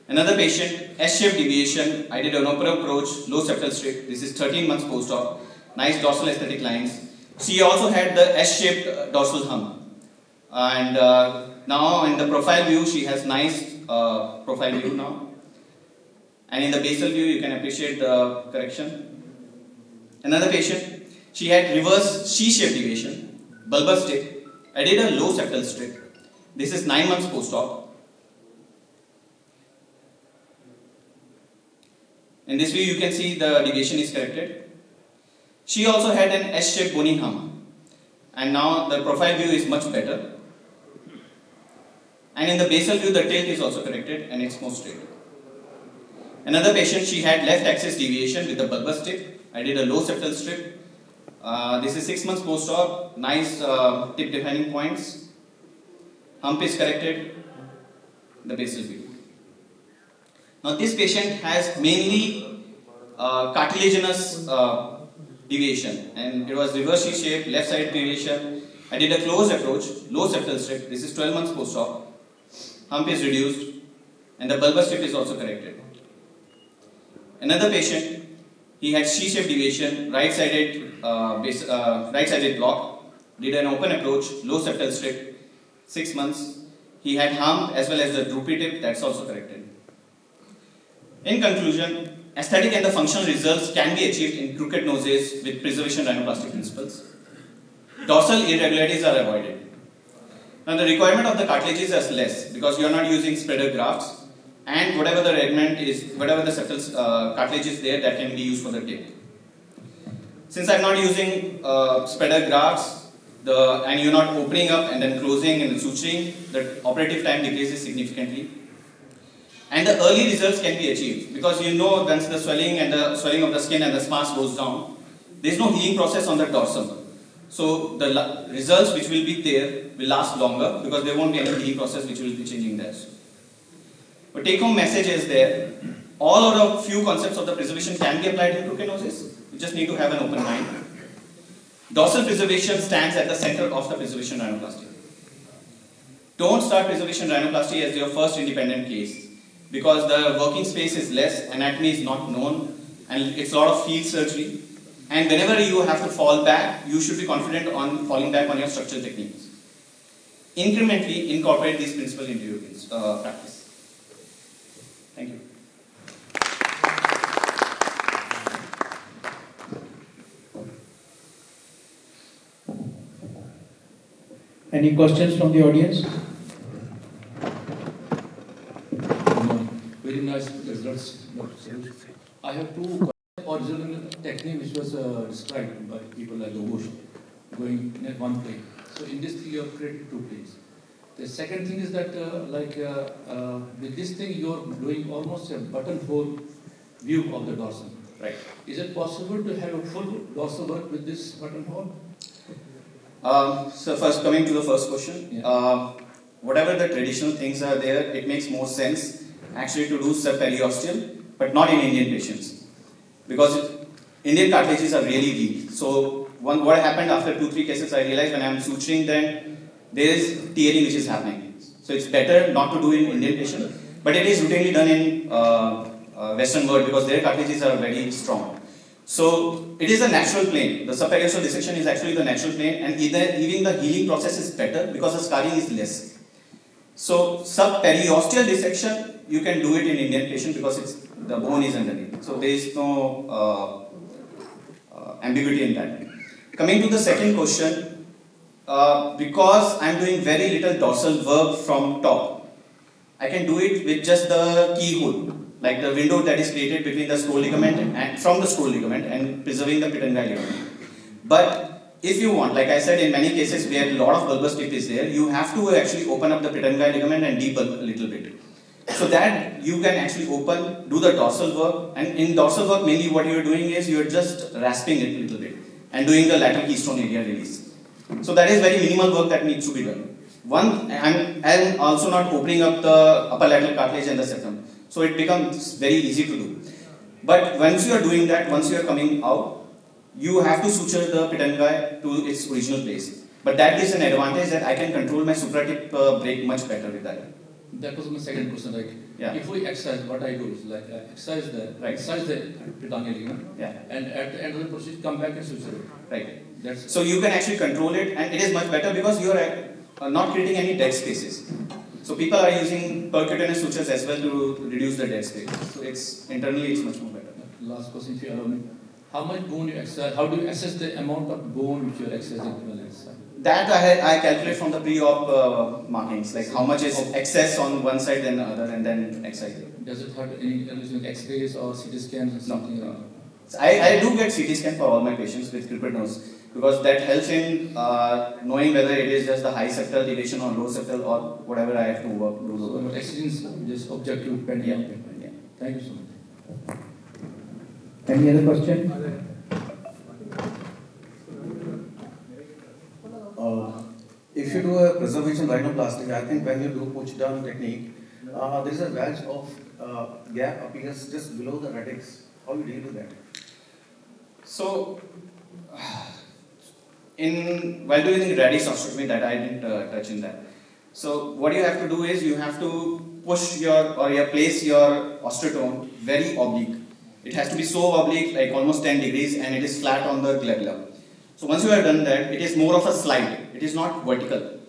Another patient, S-shaped deviation. I did an open approach, low septal strip. This is 13 months post-op. Nice dorsal aesthetic lines. She also had the S-shaped dorsal hump. And now in the profile view, she has nice profile view now. And in the basal view, you can appreciate the correction. Another patient, she had reverse C-shaped deviation, bulbous tip. I did a low septal strip. This is 9 months post-op. In this view, you can see the deviation is corrected. She also had an S-shaped bony hump. And now the profile view is much better. And in the basal view, the tail is also corrected and it's more straight. Another patient, she had left axis deviation with the bulbous tip. I did a low septal strip. This is 6 months post-op, nice tip defining points. Hump is corrected, the basal view. Now this patient has mainly cartilaginous deviation, and it was reverse C-shape, left side deviation. I did a closed approach, low septal strip. This is 12 months post-op. Hump is reduced, and the bulbous tip is also corrected. Another patient, he had C-shaped deviation, right-sided block. Did an open approach, low septal strip, 6 months. He had hump as well as the droopy tip. That's also corrected. In conclusion, aesthetic and the functional results can be achieved in crooked noses with preservation rhinoplasty principles. Dorsal irregularities are avoided. Now the requirement of the cartilages is less because you are not using spreader grafts. and whatever the regiment is, whatever the subtle cartilage is there, that can be used for the tip. Since I'm not using spreader grafts, and you're not opening up and then closing and then suturing, the operative time decreases significantly. And the early results can be achieved because you know once the swelling of the skin and the spas goes down, there is no healing process on the dorsum. So the results which will be there will last longer because there won't be any healing process which will be changing that. But take home message is there. All or a few concepts of the preservation can be applied in cryptanosis. You just need to have an open mind. Dorsal preservation stands at the center of the preservation rhinoplasty. Don't start preservation rhinoplasty as your first independent case because the working space is less, anatomy is not known, and it's a lot of field surgery. And whenever you have to fall back, you should be confident on falling back on your structural techniques. Incrementally incorporate these principles into your practice. Thank you. Any questions from the audience? Very nice results. I have two original technique which was described by people like Ogosh, going in one plane. So in this thing you have created two planes. The second thing is that with this thing you are doing almost a buttonhole view of the dorsum. Right. Is it possible to have a full dorsal work with this buttonhole? So first, coming to the first question, Yeah. Whatever the traditional things are there, it makes more sense actually to do subperiosteal, but not in Indian patients. Because Indian cartilages are really weak. So what happened after 2-3 cases, I realized when I am suturing, then there is tearing which is happening. So it's better not to do in Indian patient, but it is routinely done in Western world because their cartilages are very strong. So it is a natural plane. The subperiosteal dissection is actually the natural plane, and even the healing process is better because the scarring is less. So subperiosteal dissection, you can do it in Indian patient because the bone is underneath. So there is no ambiguity in that. Coming to the second question, because I am doing very little dorsal work from top, I can do it with just the keyhole, like the window that is created between the scroll ligament and from the scroll ligament and preserving the pituitary ligament. But if you want, like I said, in many cases where a lot of bulbous tip is there, you have to actually open up the pituitary ligament and debulb a little bit. So that you can actually do the dorsal work, and in dorsal work mainly what you are doing is you are just rasping it a little bit and doing the lateral keystone area release. So that is very minimal work that needs to be done. I'm also not opening up the upper lateral cartilage and the septum. So it becomes very easy to do. But once you are doing that, once you are coming out, you have to suture the pituitary to its original place. But that is an advantage that I can control my supratip break much better with that. That was my second question. Like, if we exercise, what I do is like exercise the pituitary ligament, and at the end of the procedure, come back and suture it. Right. So you can actually control it, and it is much better because you are not creating any dead spaces. So people are using percutaneous sutures as well to reduce the dead space. So internally it's much more better. Last question, if you allow me. How much bone you exercise? How do you assess the amount of bone which you are exercising? That I calculate from the pre-op markings, like how much is excess on one side than the other, and then excise. Does it have any X-rays or CT scans or something? No. I do get CT scan for all my patients with crippled nose because that helps in knowing whether it is just the high septal deviation or low septal or whatever I have to do. So excisions just objective depending. Yeah. Thank you so much. Any other question? If you do a preservation rhinoplasty, I think when you do push down technique, there is a wedge of gap appears just below the radix. How do you deal with that? So, while doing radix osteotomy, that I didn't touch in that. So what you have to do is you have to push place your osteotome very oblique. It has to be so oblique, like almost 10 degrees, and it is flat on the glabella. So once you have done that, it is more of a slide. It is not vertical.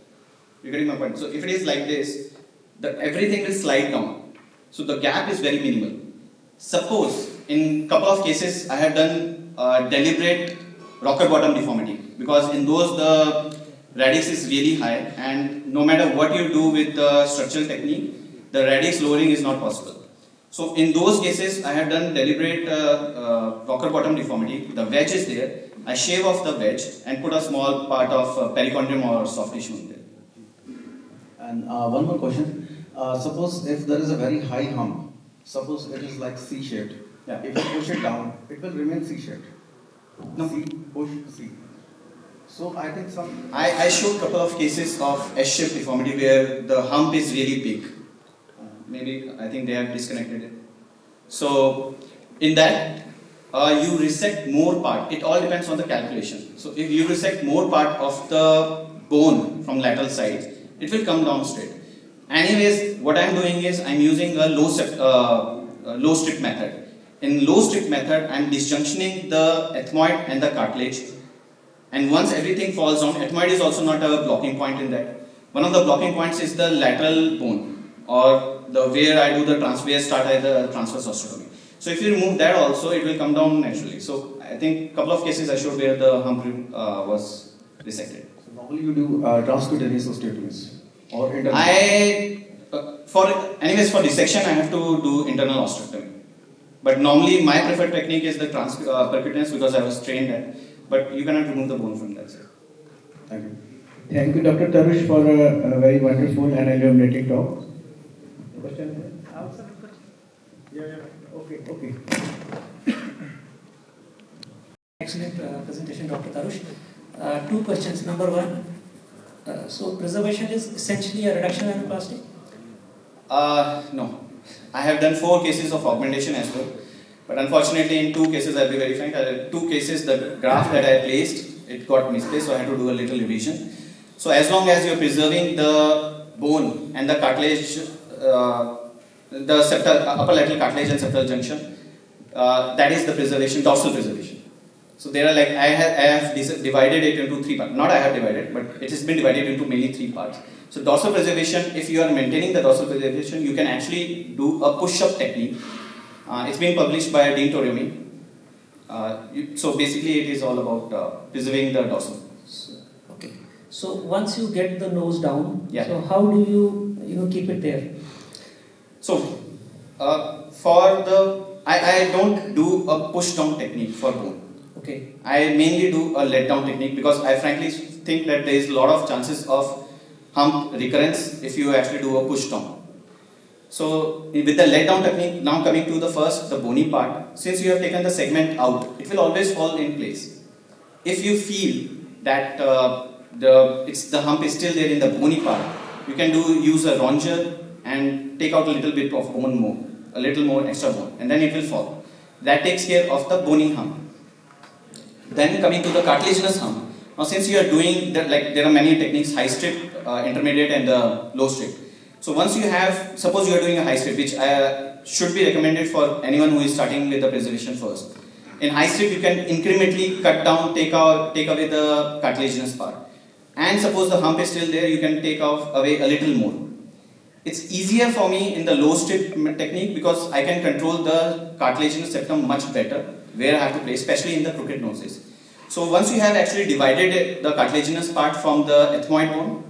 You're getting my point? So if it is like this, everything will slide down. So the gap is very minimal. Suppose in couple of cases I have done deliberate rocker bottom deformity because in those the radix is really high, and no matter what you do with the structural technique, the radix lowering is not possible. So in those cases, I have done deliberate rocker bottom deformity. The wedge is there. I shave off the wedge and put a small part of perichondrium or soft tissue in there. And one more question. Suppose if there is a very high hump, suppose it is like C-shaped. Yeah. If you push it down, it will remain C-shaped. No. C, push, C. So I think I showed a couple of cases of S-shaped deformity where the hump is really big. Maybe I think they have disconnected it. So in that, you resect more part. It all depends on the calculation. So if you resect more part of the bone from lateral sides, it will come down straight. Anyways, what I am doing is I am using a low strip method. In low strip method, I am disjunctioning the ethmoid and the cartilage. And once everything falls down, ethmoid is also not a blocking point in that. One of the blocking points is the lateral bone, or the where I do the transverse osteotomy. So if you remove that also, it will come down naturally. So I think a couple of cases I showed where the hump was resected. So normally you do transcutaneous osteotomies or internal? For dissection, I have to do internal osteotomy. But normally my preferred technique is the percutaneous because I was trained at. But you cannot remove the bone from that side. Thank you. Thank you, Dr. Tarush, for a very wonderful and illuminating talk. Question? Okay. Excellent presentation, Dr. Tarush. Two questions. Number one, so preservation is essentially a reduction rhinoplasty? No. I have done 4 cases of augmentation as well. But unfortunately, in 2 cases, I'll be very frank, 2 cases, the graft that I placed, it got misplaced, so I had to do a little revision. So as long as you're preserving the bone and the cartilage, the upper lateral cartilage and septal junction, that is the preservation, dorsal preservation. So there are like, I have divided it into 3 parts. Not I have divided, but it has been divided into mainly 3 parts. So dorsal preservation, if you are maintaining the dorsal preservation, you can actually do a push-up technique. It's been published by Dean Toriomi. So basically it is all about preserving the dorsal. Okay. So once you get the nose down, yeah. So how do you keep it there? So I don't do a push down technique for bone. Okay. I mainly do a let down technique because I frankly think that there is a lot of chances of hump recurrence if you actually do a push down. So with the let down technique, now coming to the bony part, since you have taken the segment out, it will always fall in place. If you feel that the hump is still there in the bony part, you can use a ronger and take out a little bit of bone more, a little more extra bone, and then it will fall. That takes care of the bony hump. Then coming to the cartilaginous hump. Now since you are doing that, like there are many techniques, high strip, intermediate and low strip. So once you have, suppose you are doing a high strip, which should be recommended for anyone who is starting with the preservation first. In high strip, you can incrementally cut down, take away the cartilaginous part. And suppose the hump is still there, you can take away a little more. It's easier for me in the low strip technique because I can control the cartilaginous septum much better where I have to place, especially in the crooked noses. So once you have actually divided the cartilaginous part from the ethmoid bone,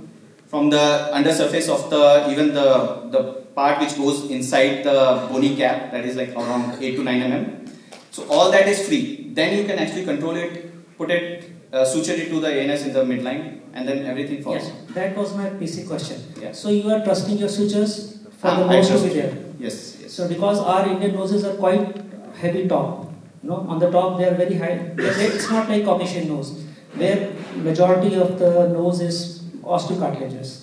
from the undersurface of the part which goes inside the bony cap, that is like around 8 to 9 mm. So all that is free. Then you can actually control it, put it, suture it to the ANS in the midline, and then everything falls. Yes, that was my basic question. Yeah. So you are trusting your sutures for the nose to be there? Yes. So because our Indian noses are quite heavy top, on the top they are very high. It's not like Caucasian nose, where majority of the nose is osteocartilaginous.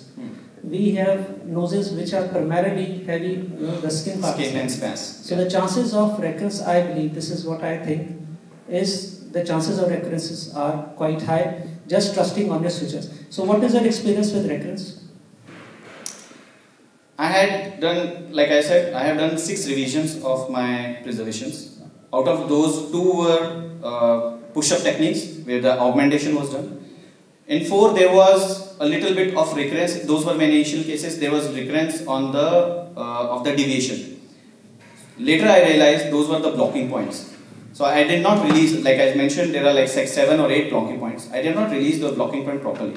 We have noses which are primarily heavy, the skin part. Skin and spas. So the chances of recurrence, I believe, this is what I think, is the chances of recurrences are quite high, just trusting on your sutures. So what is your experience with recurrence? I had done, like I said, I have done 6 revisions of my preservations. Out of those, 2 were push-up techniques, where the augmentation was done. In 4, there was a little bit of recurrence. Those were my initial cases. There was recurrence on the deviation. Later, I realized those were the blocking points. So I did not release, like I mentioned, there are like 7 or 8 blocking points. I did not release the blocking point properly.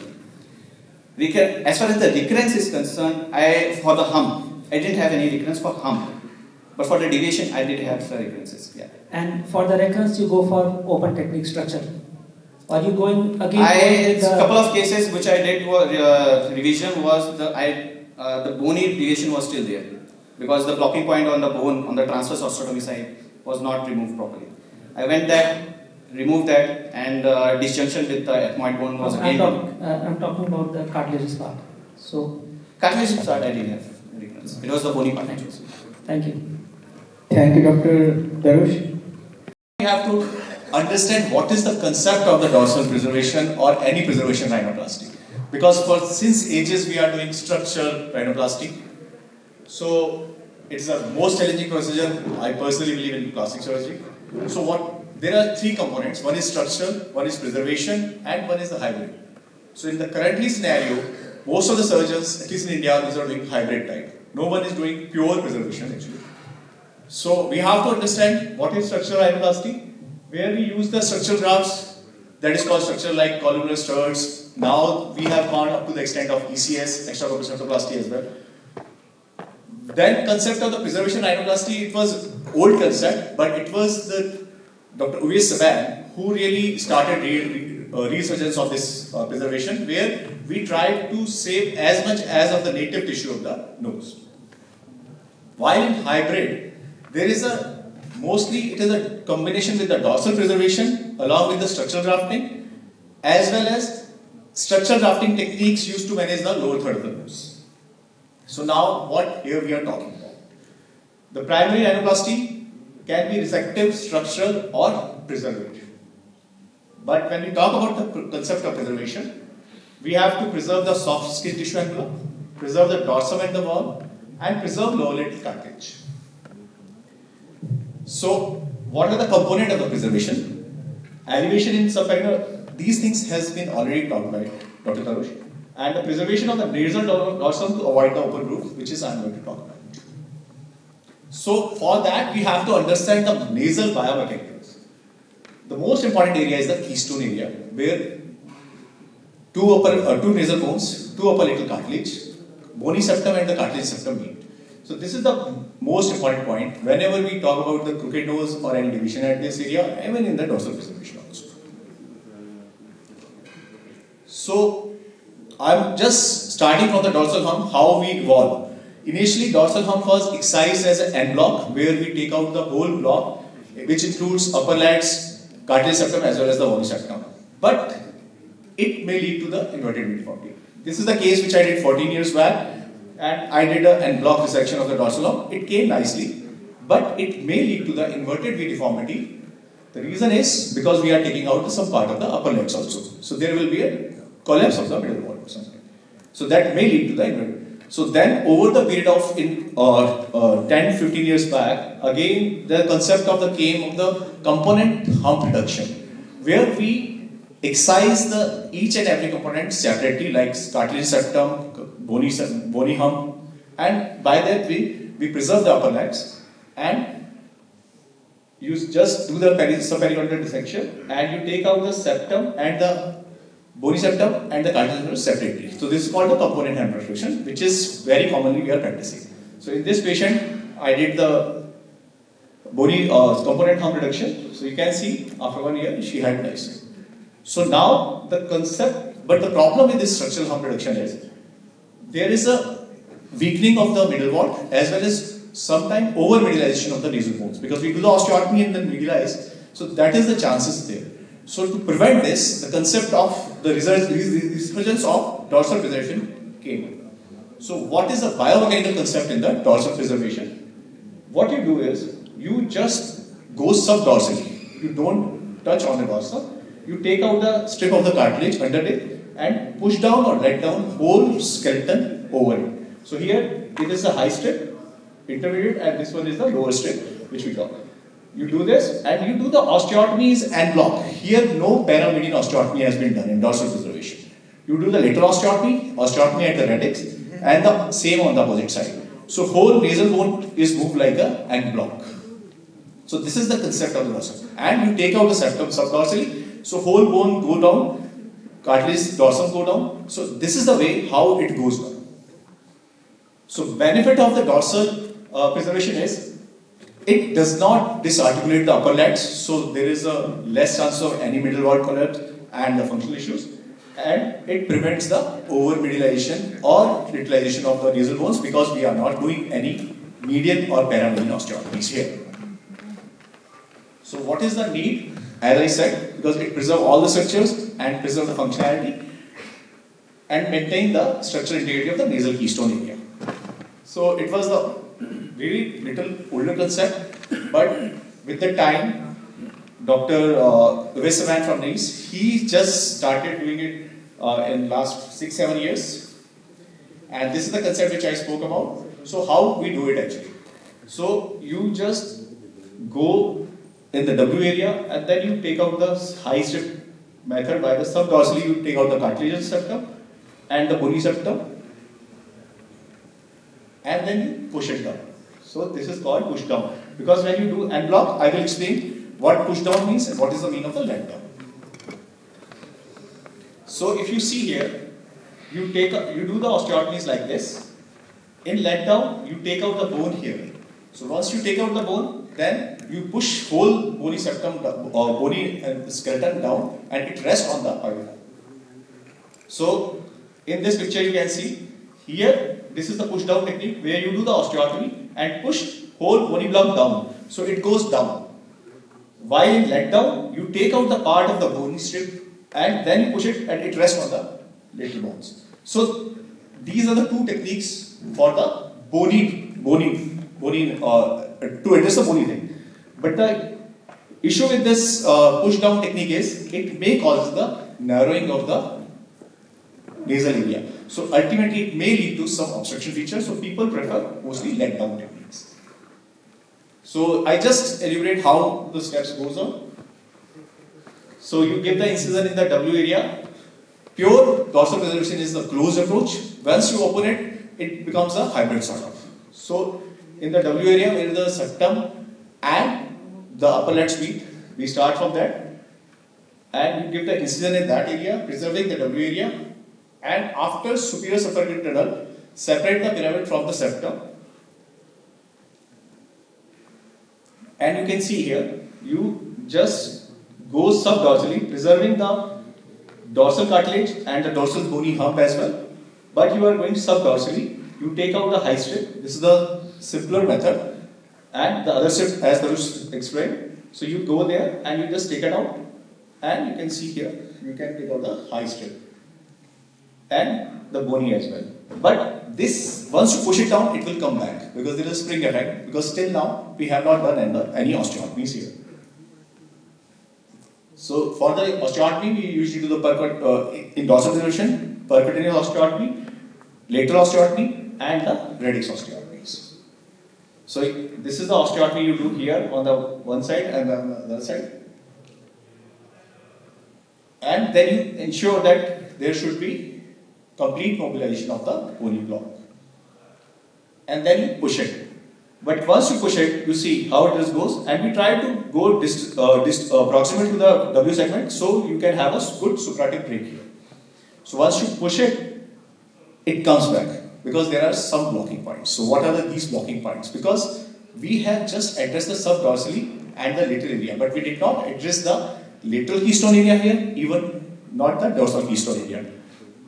As far as the recurrence is concerned, for the hump, I didn't have any recurrence for hump. But for the deviation, I did have recurrences. Yeah. And for the recurrence, you go for open technique structure. Are you going again? A couple of cases which I did revision was the bony deviation was still there because the blocking point on the bone on the transverse osteotomy side was not removed properly. I went there, removed that, and disjunction with the ethmoid bone was again. I'm talking about the cartilaginous part. So cartilaginous part I didn't have recurrence. It was the bony part. Thank you. Thank you, Dr. Darush. We have to understand what is the concept of the dorsal preservation or any preservation rhinoplasty. Because since ages we are doing structural rhinoplasty. So it's the most challenging procedure. I personally believe in plastic surgery. So there are three components. One is structural, one is preservation, and one is the hybrid. So in the currently scenario, most of the surgeons, at least in India, these are doing hybrid type. No one is doing pure preservation actually. So we have to understand what is structural rhinoplasty, where we use the structural grafts, that is called structural like columnar studs. Now we have gone up to the extent of ECS, extracorporeal certoplasty as well. Then concept of the preservation rhinoplasty, it was old concept, but it was the Dr. Uwais Saban who really started resurgence of this preservation, where we tried to save as much as of the native tissue of the nose. While in hybrid, there is mostly it is a combination with the dorsal preservation along with the structural grafting as well as structural grafting techniques used to manage the lower third of the nose. So now what here we are talking about. The primary rhinoplasty can be resective, structural or preservative. But when we talk about the concept of preservation, we have to preserve the soft skin tissue envelope, preserve the dorsum and the wall, and preserve lower lateral cartilage. So, what are the components of the preservation? Elevation in subperineal, these things has been already talked by Dr. Tarush. And the preservation of the nasal dorsum to avoid the open groove, which is I am going to talk about. So, for that we have to understand the nasal biomechanics. The most important area is the keystone area, where two nasal bones, two upper lateral cartilage, bony septum and the cartilage septum meet. So this is the most important point whenever we talk about the crooked nose or any division at this area, even in the dorsal preservation also. So I'm just starting from the dorsal hump, how we evolve. Initially, dorsal hump was excised as an en bloc, where we take out the whole block, which includes upper lats, cartilage septum as well as the bony septum. But it may lead to the inverted V deformity. This is the case which I did 14 years back. And I did an en bloc resection of the dorsal hump. It came nicely, but it may lead to the inverted V deformity. The reason is because we are taking out some part of the upper legs also. So there will be a collapse of the middle wall or something. So that may lead to the inverted. So then over the period of 10-15 years back, again the concept of the came of the component hump reduction, where we excise each and every component separately, like cartilage septum, bony hump, and by that we preserve the upper legs, and you just do the subperiodontal dissection and you take out the septum and the bony septum and the cartilage separately. So this is called the component hump reduction, which is very commonly we are practicing. So in this patient, I did the bony component hump reduction. So you can see after 1 year she had nice. So now the concept, but the problem with this structural hump reduction is there is a weakening of the middle wall as well as sometimes over medialization of the nasal bones, because we do the osteotomy and then medialize. So that is the chances there. So to prevent this, the concept of the resurgence of dorsal preservation came. So what is the biomechanical concept in the dorsal preservation? What you do is you just go subdorsally. You don't touch on the dorsal. You take out the strip of the cartilage under it and push down or let down whole skeleton over it. So here it is the high strip, intermediate, and this one is the lower strip, which we talk. You do this and you do the osteotomies en bloc. Here no paramedian osteotomy has been done in dorsal preservation. You do the lateral osteotomy at the radix, and the same on the opposite side. So whole nasal bone is moved like a en bloc. So this is the concept of the dorsal. And you take out the septum subdorsally, so whole bone go down, cartilage dorsum go down. So this is the way how it goes down. So benefit of the dorsal preservation is it does not disarticulate the upper lats, so there is a less chance of any middle wall collapse and the functional issues, and it prevents the over-medialization or utilization of the nasal bones because we are not doing any median or paramedian osteotomies here. So what is the need? As I said, because it preserves all the structures and preserves the functionality and maintain the structural integrity of the nasal keystone area. So it was the very little older concept, but with the time, Dr. Vesavan from NIMS, he just started doing it in last 6-7 years. And this is the concept which I spoke about. So how we do it actually. So you just go in the W area and then you take out the high strip method by the subdorsally you take out the cartilaginous septum and the bony septum and then you push it down. So this is called push down. Because when you do en bloc, I will explain what push down means and what is the meaning of the let down. So if you see here, you do the osteotomies like this. In let down, you take out the bone here. So once you take out the bone, then you push whole bony septum or bony skeleton down and it rests on the pelvic. So in this picture you can see here, this is the push down technique where you do the osteotomy and push whole bony block down. So it goes down. While in let down, you take out the part of the bony strip and then you push it and it rests on the lateral bones. So these are the two techniques for the to address the bony thing. But the issue with this push down technique is it may cause the narrowing of the nasal area. So ultimately it may lead to some obstruction features. So people prefer mostly let down techniques. So I just elaborate how the steps goes on. So you give the incision in the W area. Pure dorsal preservation is the closed approach. Once you open it, it becomes a hybrid sort of. So in the W area where the septum and the upper lats meet, we start from that and you give the incision in that area, preserving the W area, and after superior suprachiasmatic tunnel, separate the pyramid from the septum. And you can see here, you just go subdorsally, preserving the dorsal cartilage and the dorsal bony hump as well. But you are going subdorsally, you take out the high strip. This is the simpler method. And the other strip, as Tarush explained. So you go there and you just take it out. And you can see here, you can take out the high strip. And the bony as well. But this, once you push it down, it will come back. Because there is a spring effect. Because till now, we have not done any osteotomies here. So for the osteotomy, we usually do the in dorsal preservation, percutaneous osteotomy, lateral osteotomy, and the radix osteotomies. So this is the osteotomy you do here on the one side and on the other side. And then you ensure that there should be complete mobilization of the bony block. And then you push it. But once you push it, you see how it just goes, and we try to go proximal to the W segment so you can have a good supratic break here. So once you push it, it comes back because there are some blocking points. So what are these blocking points? Because we have just addressed the subdorsally and the lateral area, but we did not address the lateral keystone area here, even not the dorsal keystone area.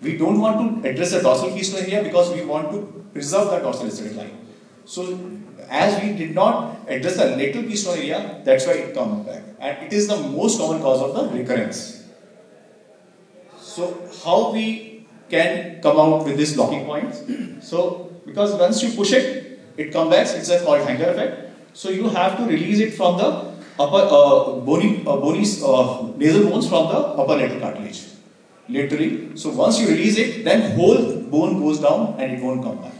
We don't want to address the dorsal keystone area because we want to preserve the dorsal aesthetic line. So as we did not address the lateral keystone area, that's why it comes back. And it is the most common cause of the recurrence. So how we can come out with these blocking points? So because once you push it, it comes back. It's a called hanger effect. So you have to release it from the upper bony nasal bones from the upper lateral cartilage. Laterally. So once you release it, then whole bone goes down and it won't come back.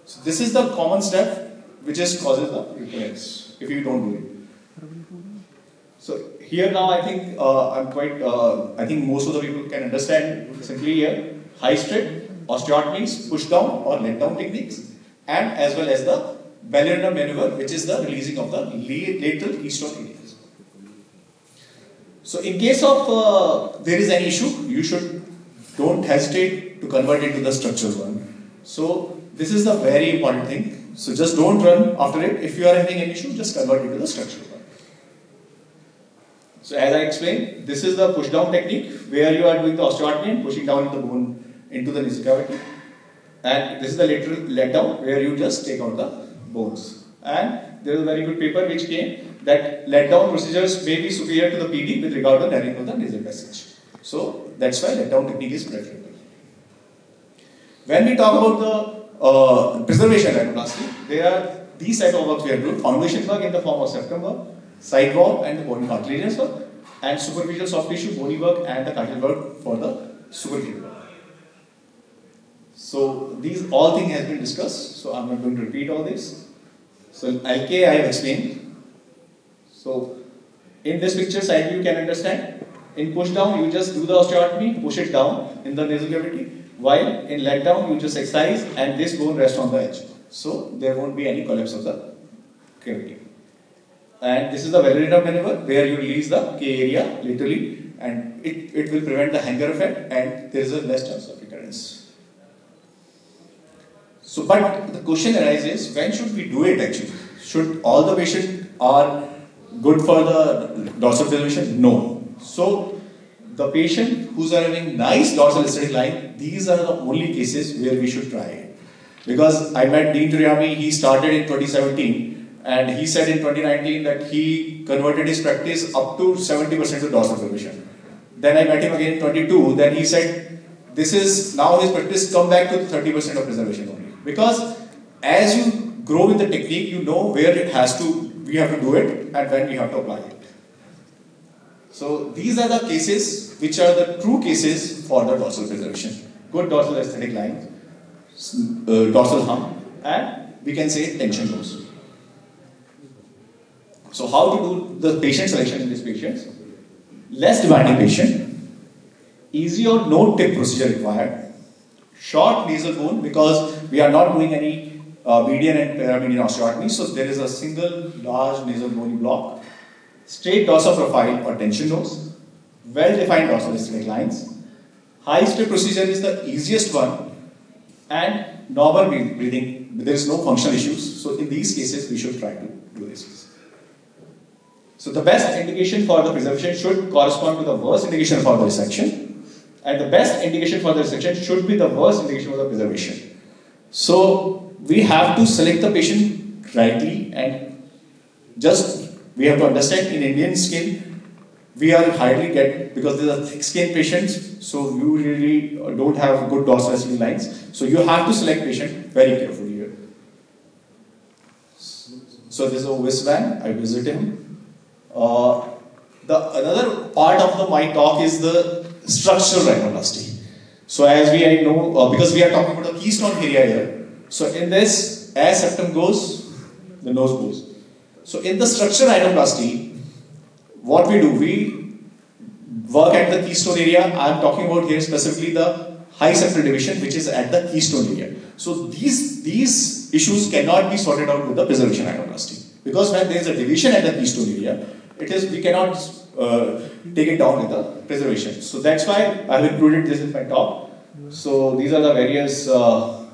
So this is the common step which just causes the recurrence if you don't do it. So here now I think I think most of the people can understand simply here high strip, osteotomies, push down or let down techniques, and as well as the ballerina maneuver, which is the releasing of the lateral keystone areas. So in case of there is any issue, you don't hesitate to convert it to the structural one. So this is the very important thing. So just don't run after it. If you are having an issue, just convert it to the structural one. So as I explained, this is the push down technique where you are doing the osteotomy and pushing down the bone into the nasal cavity. And this is the lateral let down where you just take out the bones. And there is a very good paper which came that let down procedures may be superior to the PD with regard to narrowing of the nasal passage. So that's why let down technique is preferable. When we talk about the preservation rhinoplasty, there are these type of works we are doing: foundation work in the form of septum work, side wall and the bone cartilaginous work, and superficial soft tissue bony work and the cartilage work for the superficial work. So these all things have been discussed, so I'm not going to repeat all this. So LK I have explained. So in this picture side you can understand, in push down you just do the osteotomy, push it down in the nasal cavity, while in let down you just excise and this bone rests on the edge. So there won't be any collapse of the cavity. And this is the validator maneuver where you release the K area literally, and it will prevent the hanger effect and there is a less chance of recurrence. So, but the question arises, when should we do it actually? Should all the patients are good for the dorsal preservation? No. So, the patient who's having nice dorsal aesthetic line, these are the only cases where we should try it. Because I met Dean Turyami, he started in 2017 and he said in 2019 that he converted his practice up to 70% to dorsal preservation. Then I met him again in 22, then he said this is now his practice come back to 30% of preservation only. Because as you grow with the technique, you know where it has to, we have to do it and when we have to apply it. So these are the cases which are the true cases for the dorsal preservation. Good dorsal aesthetic lines, dorsal hump, and we can say tension loss. So how to do the patient selection in these patients? Less demanding patient, easy or no tip procedure required, short nasal bone because we are not doing any median and paramedian osteotomy, so there is a single large nasal bony block, straight dorsal profile or tension nose, well-defined dorsal aesthetic lines, high strip procedure is the easiest one, and normal breathing, there is no functional issues, so in these cases we should try to do this. So the best indication for the preservation should correspond to the worst indication for the resection, and the best indication for the resection should be the worst indication for the preservation. So we have to select the patient rightly, and just we have to understand in Indian skin we are hardly get, because these are thick skin patients, so you really don't have good dorsal aesthetic lines. So you have to select patient very carefully here. So this is a Swiss man, I visited him. The another part of my talk is the structural rhinoplasty. So as I know, because we are talking about the keystone area here. So in this, as septum goes, the nose goes. So in the structural rhinoplasty, what we do, we work at the keystone area. I am talking about here specifically the high septal division, which is at the keystone area. So these issues cannot be sorted out with the preservation rhinoplasty, because when there is a division at the keystone area, we cannot take it down with the preservation. So that's why I have included this in my talk. So these are the various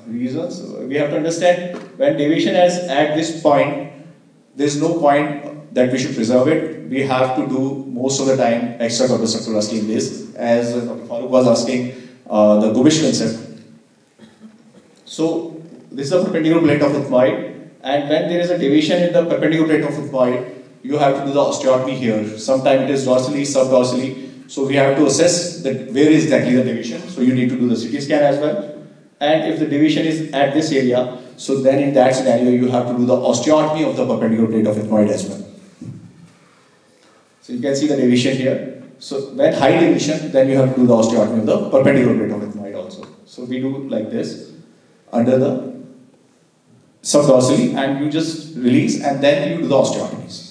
reasons. We have to understand when deviation is at this point, there is no point that we should preserve it. We have to do most of the time extracorporeal structurality in this, as Dr. Farooq was asking, the Gubish concept. So this is the perpendicular plate of ethmoid, and when there is a deviation in the perpendicular plate of ethmoid, you have to do the osteotomy here. Sometimes it is dorsally, subdorsally. So we have to assess that where is exactly the deviation. So you need to do the CT scan as well. And if the deviation is at this area, so then in that scenario you have to do the osteotomy of the perpendicular plate of ethmoid as well. So you can see the deviation here. So when high deviation, then you have to do the osteotomy of the perpendicular plate of ethmoid also. So we do like this under the subdorsally, and you just release and then you do the osteotomies.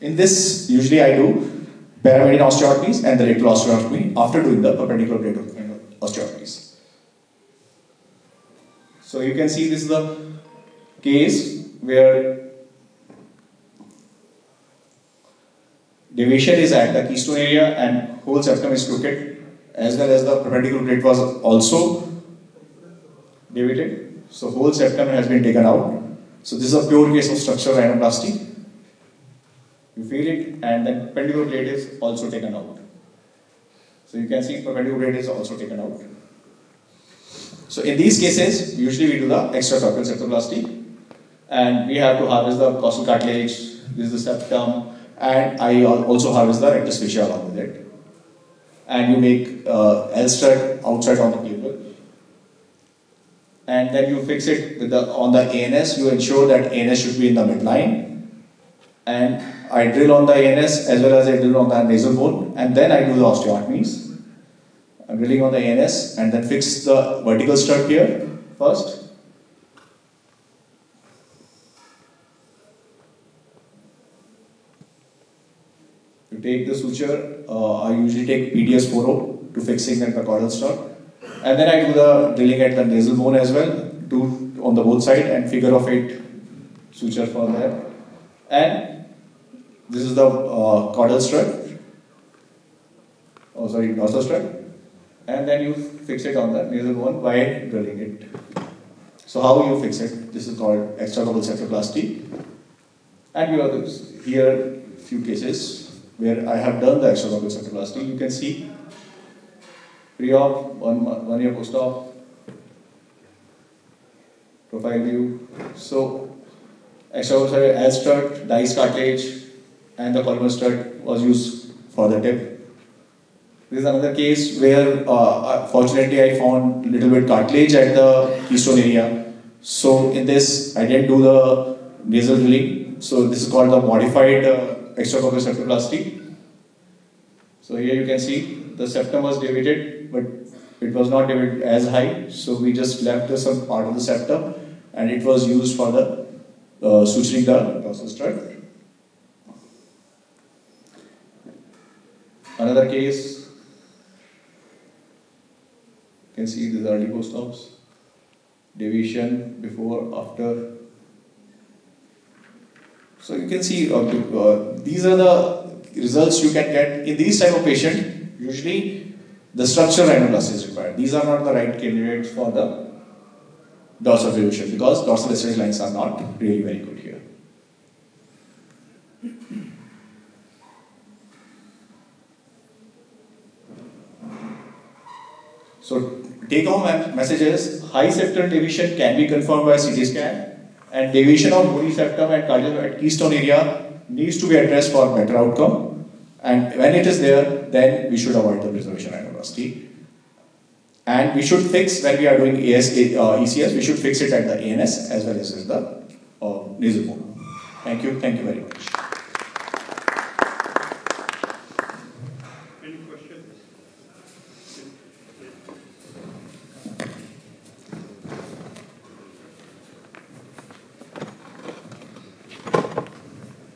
In this, usually I do paramedian osteotomies and the rectal osteotomy after doing the perpendicular plate of osteotomies. So you can see this is the case where deviation is at the keystone area and whole septum is crooked, as well as the perpendicular plate was also deviated. So whole septum has been taken out. So this is a pure case of structural rhinoplasty. You feel it, and then perpendicular plate is also taken out. So you can see perpendicular plate is also taken out. So in these cases, usually we do the extracorporeal septoplasty, and we have to harvest the costal cartilage. This is the septum, and I also harvest the rectus fascia along with it. And you make L strut outside on the cable, and then you fix it with on the ANS. You ensure that ANS should be in the midline, and I drill on the ANS as well as I drill on the nasal bone, and then I do the osteotomies. I'm drilling on the ANS and then fix the vertical strut here first. To take the suture, I usually take PDS 4O to fixing at the caudal strut, and then I do the drilling at the nasal bone as well, do on the both side and figure of 8 suture for that. And this is the caudal strut. Oh, sorry, dorsal strut. And then you fix it on the nasal bone by drilling it. So how you fix it? This is called extracorporeal septoplasty. And you have here a few cases where I have done the extracorporeal septoplasty. You can see pre-op, 1 year post-op, profile view. So extracorporeal L strut, dice cartilage, and the columnar strut was used for the tip. This is another case where fortunately I found little bit cartilage at the keystone area. So in this I didn't do the nasal drilling. So this is called the modified extracorporeal septoplasty. So here you can see the septum was deviated, but it was not deviated as high. So we just left some part of the septum, and it was used for the suturing the dorsal strut. Another case. You can see these early post-ops, deviation before, after. So you can see these are the results you can get in these type of patient. Usually the structural rhinoplasty is required. These are not the right candidates for the dorsal deviation because dorsal aesthetic lines are not really very good here. So take-home message is high septal deviation can be confirmed by CT scan, and deviation of bony septum and cartilage at keystone area needs to be addressed for better outcome. And when it is there, then we should avoid the preservation rhinoplasty. And we should fix when we are doing ECS, we should fix it at the ANS as well as the nasal bone. Thank you very much.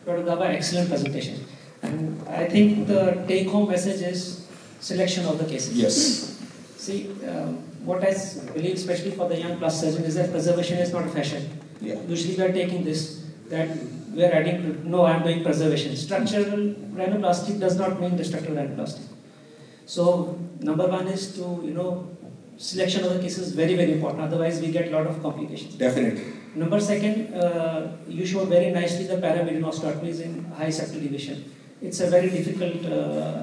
Dr. Gaba, excellent presentation. And I think the take-home message is selection of the cases. Yes. See, what I believe, especially for the young plastic surgeon, is that preservation is not a fashion. Yeah. Usually we are taking this, that we are adding, no, I am doing preservation. Structural rhinoplasty does not mean the structural rhinoplasty. So, number one is to, selection of the cases is very, very important. Otherwise, we get a lot of complications. Definitely. Number second, you showed very nicely the paramedian osteotomies in high septal deviation. It's a very difficult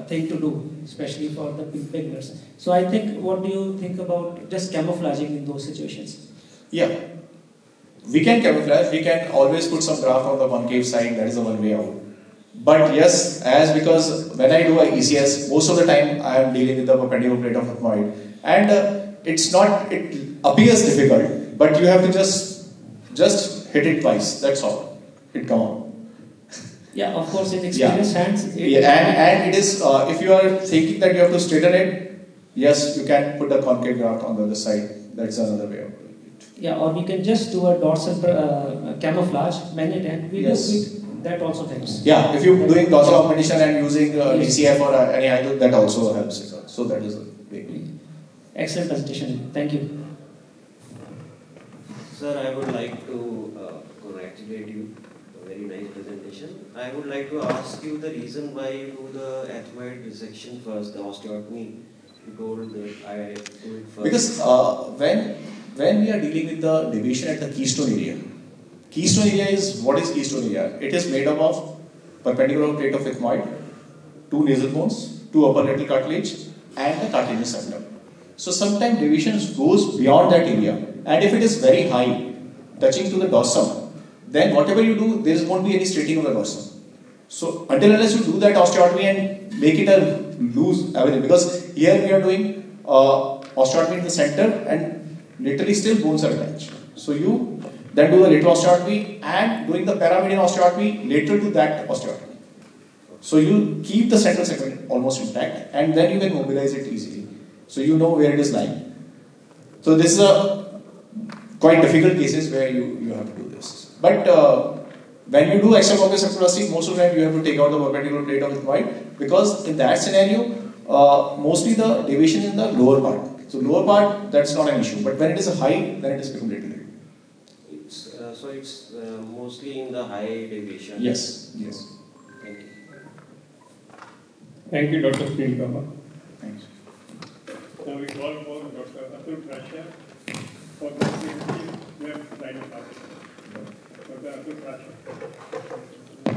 thing to do, especially for the beginners. So I think, what do you think about just camouflaging in those situations? Yeah. We can camouflage, we can always put some graft on the concave side, that is the one way out. But yes, because when I do a ECS, most of the time I am dealing with the perpendicular plate of ethmoid. And it appears difficult, but you have to just hit it twice, that's all. It come on. Yeah, of course, in experienced hands. And it is, if you are thinking that you have to straighten it, yes, you can put a concave graft on the other side. That's another way of doing it. Yeah, or we can just do a dorsal camouflage, magnet, and that also helps. Yeah, if you're doing dorsal augmentation and using DCF or any idol, that also helps. So that is a way. Excellent presentation. Thank you. Sir, I would like to congratulate you. Very nice presentation. I would like to ask you the reason why you do the ethmoid resection first, the osteotomy. You told that I do it first. Because when when we are dealing with the deviation at the keystone area, keystone area is, what is keystone area? It is made up of perpendicular plate of ethmoid, 2 nasal bones, 2 upper lateral cartilage, and the cartilaginous septum. So sometimes deviation goes beyond that area, and if it is very high, touching to the dorsum, then whatever you do, there won't be any straightening of the dorsum. So until unless you do that osteotomy and make it a loose avenue, because here we are doing osteotomy in the center and literally still bones are attached. So you then do the lateral osteotomy and doing the paramedian osteotomy later to that osteotomy. So you keep the central segment almost intact and then you can mobilize it easily. So you know where it is lying. So this is a quite difficult cases where you have to do this. But when you do extracorporeal septoplasty, most of the time you have to take out the perpendicular plate of ethmoid, because in that scenario, mostly the deviation is in the lower part. So lower part, that's not an issue. But when it is a high, then it is completely. So it's mostly in the high deviation. Yes. Yes. Thank you. Thank you, Dr. Srinivasa. Thanks. Now we call for Dr. Atul Prasha for the PhD left rhinoplasty. Dr. Atul Prasha.